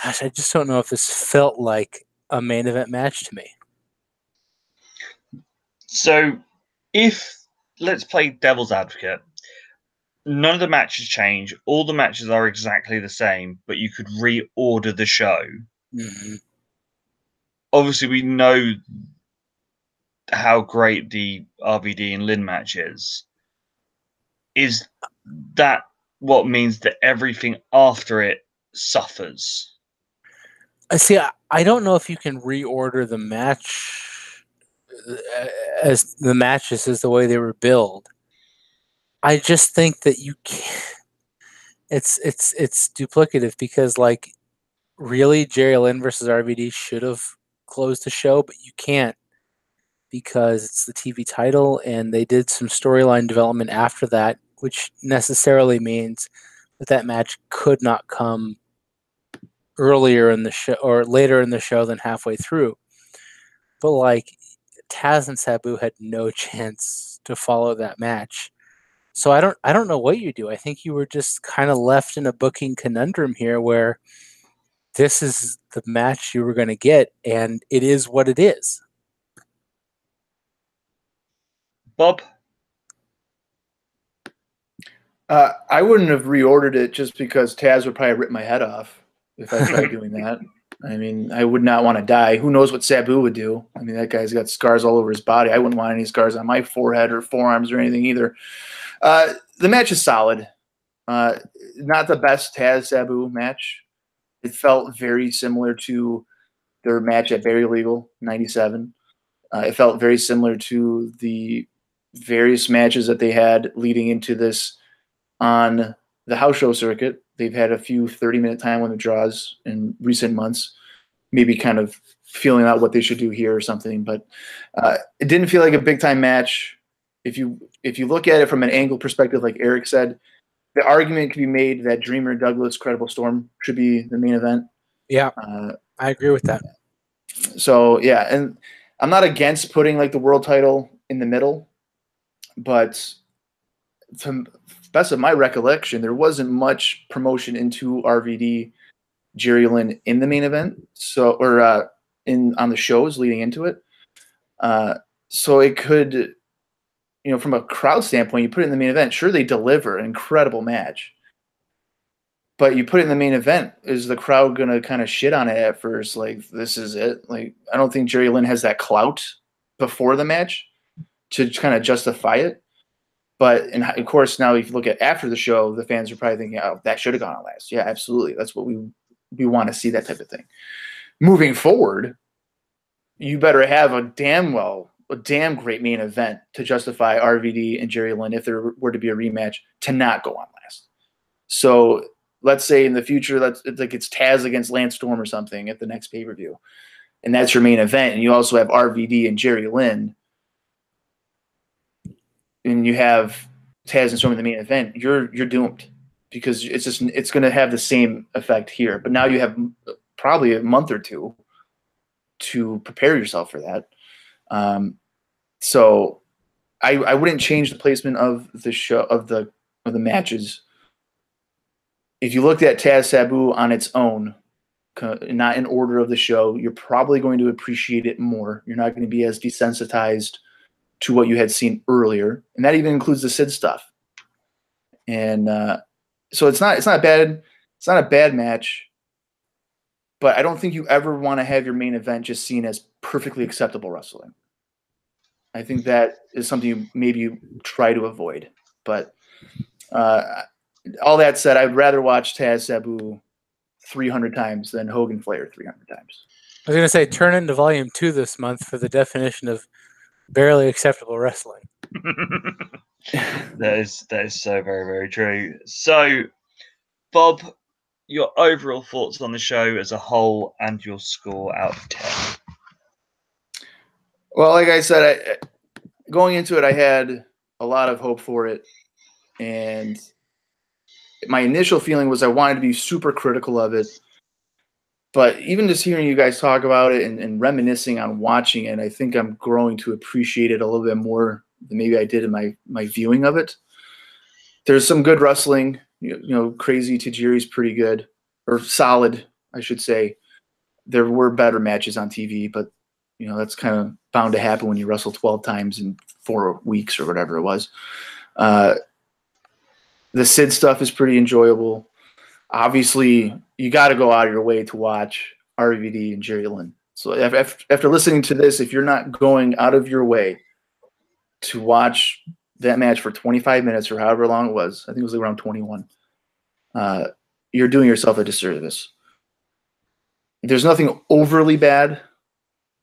gosh, I just don't know if this felt like a main event match to me. So, let's play devil's advocate. None of the matches change. All the matches are exactly the same, but you could reorder the show. Mm-hmm. Obviously, we know how great the RVD and Lynn match is. Is that what means that everything after it suffers? See, I don't know if you can reorder the match as the matches as the way they were billed. I just think that you can't. It's duplicative because like really Jerry Lynn versus RVD should have closed the show, but you can't because it's the TV title and they did some storyline development after that, which necessarily means that match could not come earlier in the show or later in the show than halfway through. But like Taz and Sabu had no chance to follow that match. So I don't know what you do. I think you were just kind of left in a booking conundrum here where this is the match you were going to get and it is what it is. Bob? I wouldn't have reordered it just because Taz would probably rip my head off if I tried doing that. I mean, I would not want to die. Who knows what Sabu would do? I mean, that guy's got scars all over his body. I wouldn't want any scars on my forehead or forearms or anything either. The match is solid. Not the best Taz Sabu match. It felt very similar to their match at Barry Legal '97. It felt very similar to the various matches that they had leading into this on the house show circuit. They've had a few 30-minute time limit draws in recent months, maybe kind of feeling out what they should do here or something. But it didn't feel like a big-time match. If you look at it from an angle perspective, like Eric said, the argument could be made that Dreamer, Douglas, Credible Storm should be the main event. Yeah, I agree with that. So yeah, and I'm not against putting like the world title in the middle, but to best of my recollection, there wasn't much promotion into RVD Jerry Lynn in the main event, so or in on the shows leading into it. So it could, you know, from a crowd standpoint, you put it in the main event. Sure, they deliver an incredible match, but you put it in the main event. Is the crowd gonna kind of shit on it at first? Like, this is it? Like, I don't think Jerry Lynn has that clout before the match to kind of justify it. But and of course, now if you look at after the show, the fans are probably thinking, "Oh, that should have gone on last." Yeah, absolutely. That's what we want to see, that type of thing. Moving forward, you better have a damn great main event to justify RVD and Jerry Lynn, if there were to be a rematch, to not go on last. So let's say in the future, it's Taz against Lance Storm or something at the next pay-per-view, and that's your main event, and you also have RVD and Jerry Lynn, and you have Taz and Storm in the main event, you're doomed, because it's going to have the same effect here. But now you have probably a month or two to prepare yourself for that. So I wouldn't change the placement of the show of the matches. If you looked at Taz Sabu on its own, not in order of the show, you're probably going to appreciate it more. You're not going to be as desensitized to what you had seen earlier, and that even includes the Sid stuff. And so it's not bad. It's not a bad match, but I don't think you ever want to have your main event just seen as perfectly acceptable wrestling. I think that is something you try to avoid. But all that said, I'd rather watch Taz Sabu 300 times than Hogan Flair 300 times. I was going to say, turn into volume 2 this month for the definition of barely acceptable wrestling. That is so very, very true. So, Bob, your overall thoughts on the show as a whole and your score out of 10. Well, like I said, going into it, I had a lot of hope for it, and my initial feeling was I wanted to be super critical of it. But even just hearing you guys talk about it and reminiscing on watching it, I think I'm growing to appreciate it a little bit more than maybe I did in my viewing of it. There's some good wrestling. You know, Crazy Tajiri's pretty good, or solid, I should say. There were better matches on TV, but you know, that's kind of bound to happen when you wrestle 12 times in 4 weeks or whatever it was. The Sid stuff is pretty enjoyable. Obviously, you got to go out of your way to watch RVD and Jerry Lynn. So after listening to this, if you're not going out of your way to watch that match for 25 minutes or however long it was, I think it was around 21, you're doing yourself a disservice. There's nothing overly bad.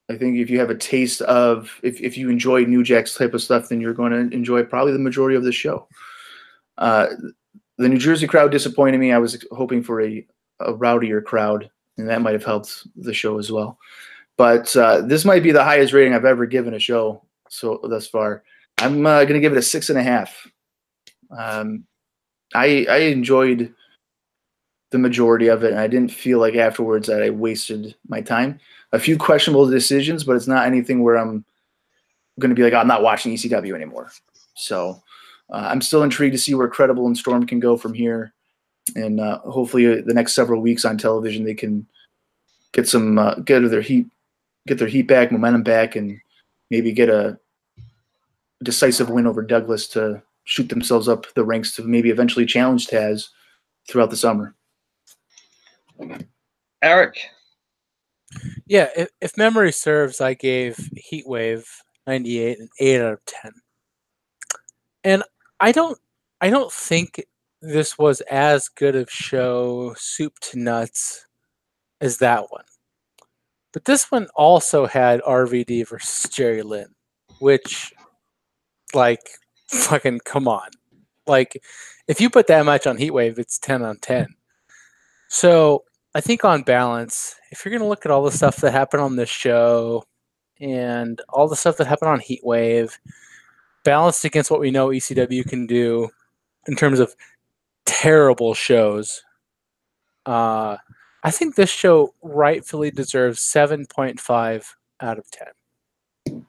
I think if you have a taste of, if you enjoy New Jack's type of stuff, then you're going to enjoy probably the majority of the show. The New Jersey crowd disappointed me. I was hoping for a rowdier crowd, and that might have helped the show as well. But this might be the highest rating I've ever given a show thus far. I'm going to give it a 6.5. I enjoyed the majority of it, and I didn't feel like afterwards that I wasted my time. A few questionable decisions, but it's not anything where I'm going to be like, oh, I'm not watching ECW anymore. So I'm still intrigued to see where Credible and Storm can go from here. And hopefully the next several weeks on television, they can get their heat back, momentum back, and maybe get a decisive win over Douglas to shoot themselves up the ranks to maybe eventually challenge Taz throughout the summer. Eric? Yeah, if memory serves, I gave Heatwave 98 an 8 out of 10. And I don't think this was as good of show, soup to nuts, as that one. But this one also had RVD versus Jerry Lynn, which, like, fucking come on. Like, if you put that match on Heatwave, it's 10 on 10. So I think on balance, if you're going to look at all the stuff that happened on this show and all the stuff that happened on Heatwave, balanced against what we know ECW can do in terms of terrible shows, I think this show rightfully deserves 7.5 out of 10.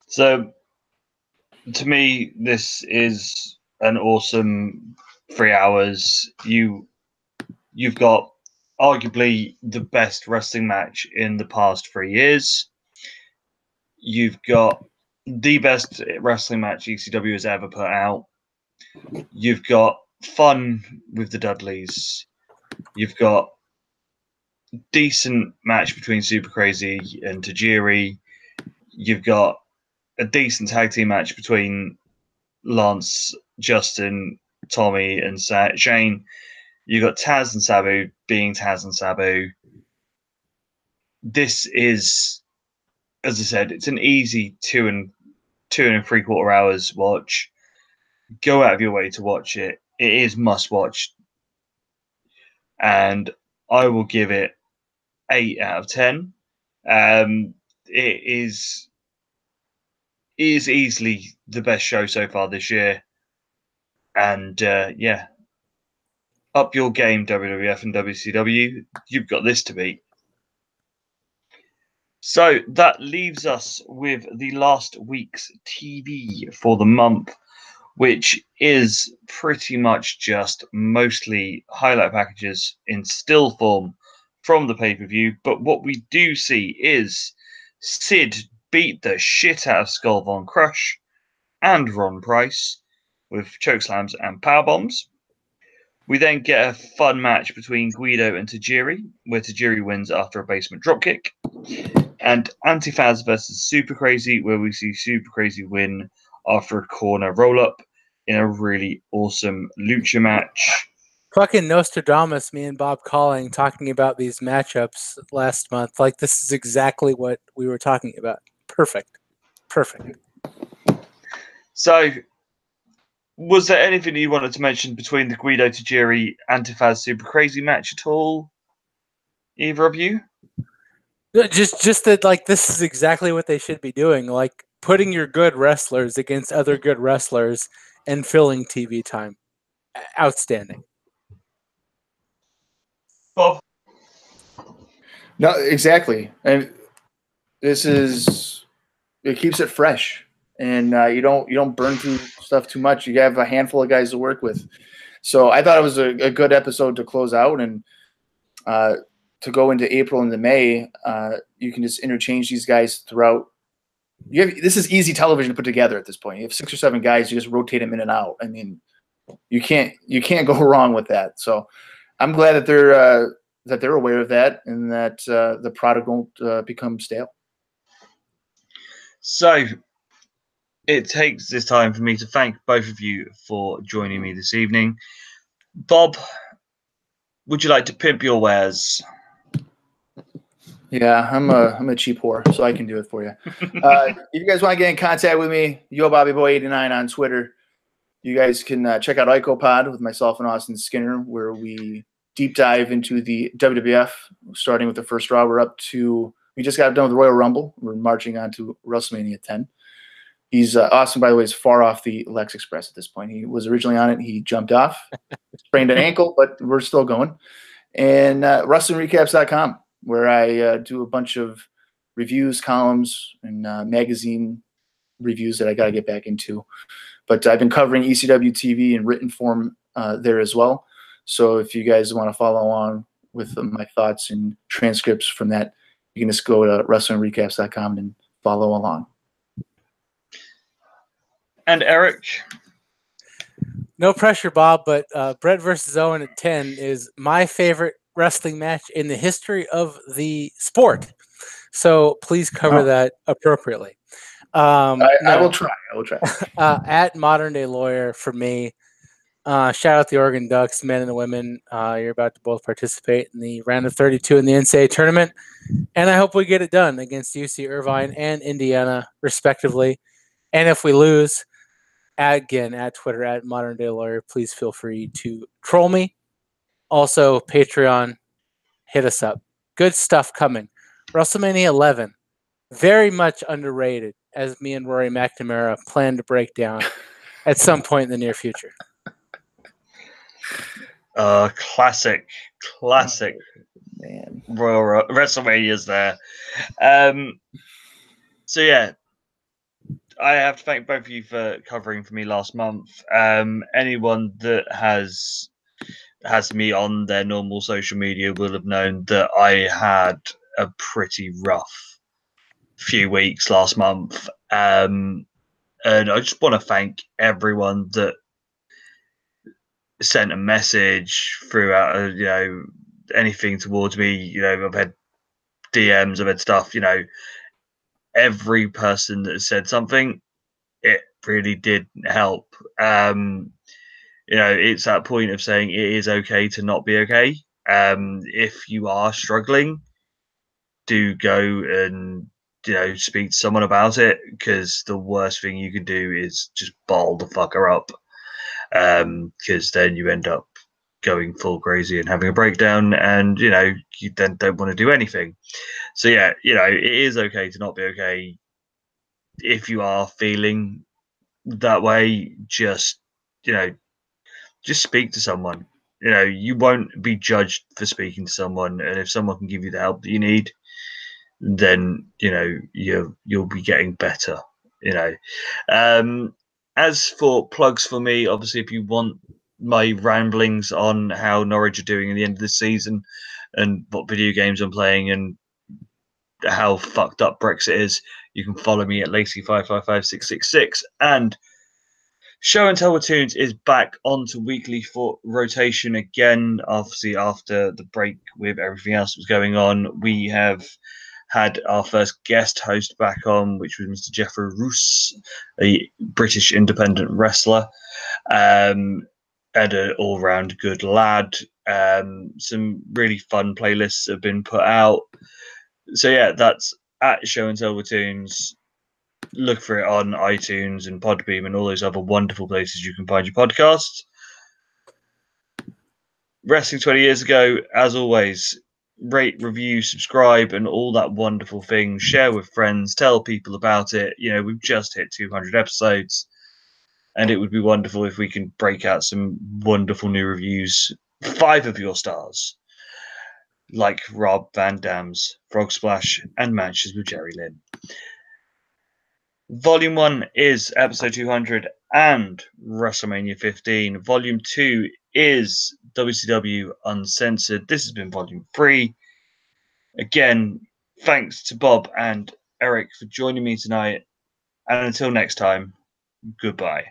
So, to me, this is an awesome 3 hours. You've got arguably the best wrestling match in the past 3 years. You've got the best wrestling match ECW has ever put out. You've got fun with the Dudleys. You've got decent match between Super Crazy and Tajiri. You've got a decent tag team match between Lance, Justin, Tommy, and Shane. You've got Taz and Sabu being Taz and Sabu. This is, as I said, it's an easy 2 3/4 hours watch. Go out of your way to watch it. It is must watch. And I will give it 8 out of 10. It is easily the best show so far this year. And yeah, up your game, WWF and WCW. You've got this to beat. So that leaves us with the last week's TV for the month, which is pretty much just mostly highlight packages in still form from the pay-per-view. But what we do see is Sid beat the shit out of Skull Von Crush and Ron Price with chokeslams and powerbombs. We then get a fun match between Guido and Tajiri, where Tajiri wins after a basement dropkick. And Antifaz versus Super Crazy, where we see Super Crazy win after a corner roll-up in a really awesome lucha match. Fucking Nostradamus, me and Bob Calling talking about these matchups last month. Like, this is exactly what we were talking about. Perfect. So, was there anything you wanted to mention between the Guido Tajiri Antifaz Super Crazy match at all? Either of you? Just that, like, this is exactly what they should be doing. Like, putting your good wrestlers against other good wrestlers and filling TV time. Outstanding. Bob? No, exactly. And this is, it keeps it fresh. And you don't burn through stuff too much. You have a handful of guys to work with. So I thought it was a good episode to close out, and to go into April and May, you can just interchange these guys throughout. This is easy television to put together at this point. You have 6 or 7 guys, you just rotate them in and out. I mean, you can't go wrong with that. So I'm glad that they're aware of that, and that the product won't become stale. So it takes this time for me to thank both of you for joining me this evening. Bob, would you like to pimp your wares? Yeah, I'm a cheap whore, so I can do it for you. If you guys want to get in contact with me, YoBobbyBoy89 on Twitter. You guys can check out IcoPod with myself and Austin Skinner, where we deep dive into the WWF, starting with the first Raw. We just got done with the Royal Rumble. We're marching on to WrestleMania 10. He's Austin, by the way, is far off the Lex Express at this point. He was originally on it. He jumped off, sprained an ankle, but we're still going. And WrestlingRecaps.com, where I do a bunch of reviews, columns, and magazine reviews that I got to get back into. But I've been covering ECW TV in written form there as well. So if you guys want to follow along with my thoughts and transcripts from that, you can just go to WrestlingRecaps.com and follow along. And Eric? No pressure, Bob, but Brett versus Owen at 10 is my favorite wrestling match in the history of the sport. So please cover that appropriately. I will try. At Modern Day Lawyer for me. Shout out the Oregon Ducks, men and women. You're about to both participate in the round of 32 in the NCAA tournament. And I hope we get it done against UC Irvine and Indiana, respectively. And if we lose, at Twitter, at Modern Day Lawyer, please feel free to troll me. Also, Patreon, hit us up. Good stuff coming. WrestleMania 11, very much underrated, as me and Rory McNamara plan to break down at some point in the near future. Classic Man. Royal WrestleMania's there. So yeah, I have to thank both of you for covering for me last month. Anyone that has me on their normal social media will have known that I had a pretty rough few weeks last month. And I just want to thank everyone that sent a message throughout, anything towards me. I've had DMs, I've had stuff, every person that said something, it really did help. It's that point of saying it is okay to not be okay. If you are struggling, do go and speak to someone about it, because the worst thing you can do is just bottle the fucker up, because then you end up going full crazy and having a breakdown, and you then don't want to do anything. So yeah, it is okay to not be okay. If you are feeling that way, just speak to someone. You won't be judged for speaking to someone, and if someone can give you the help that you need, then you'll be getting better. As for plugs for me, obviously, if you want my ramblings on how Norwich are doing at the end of the season and what video games I'm playing and how fucked up Brexit is, you can follow me at Lacey555666. And Show and Tell with Tunes is back onto weekly for rotation again. Obviously, after the break with everything else that was going on, we have had our first guest host back on, which was Mr. Jeffrey Roos, a British independent wrestler, and an all-round good lad. Some really fun playlists have been put out. So yeah, that's at Show and Tell with Tunes. Look for it on iTunes and Podbeam and all those other wonderful places you can find your podcasts. Wrestling 20 years ago, as always, rate, review, subscribe, and all that wonderful thing. Share with friends, tell people about it. We've just hit 200 episodes, and it would be wonderful if we can break out some wonderful new reviews. 5 of your stars, like Rob Van Dam's Frog Splash and Matches with Jerry Lynn. Volume 1 is episode 200 and WrestleMania 15. Volume 2 is WCW Uncensored. This has been Volume 3. Again, thanks to Bob and Eric for joining me tonight. And until next time, goodbye.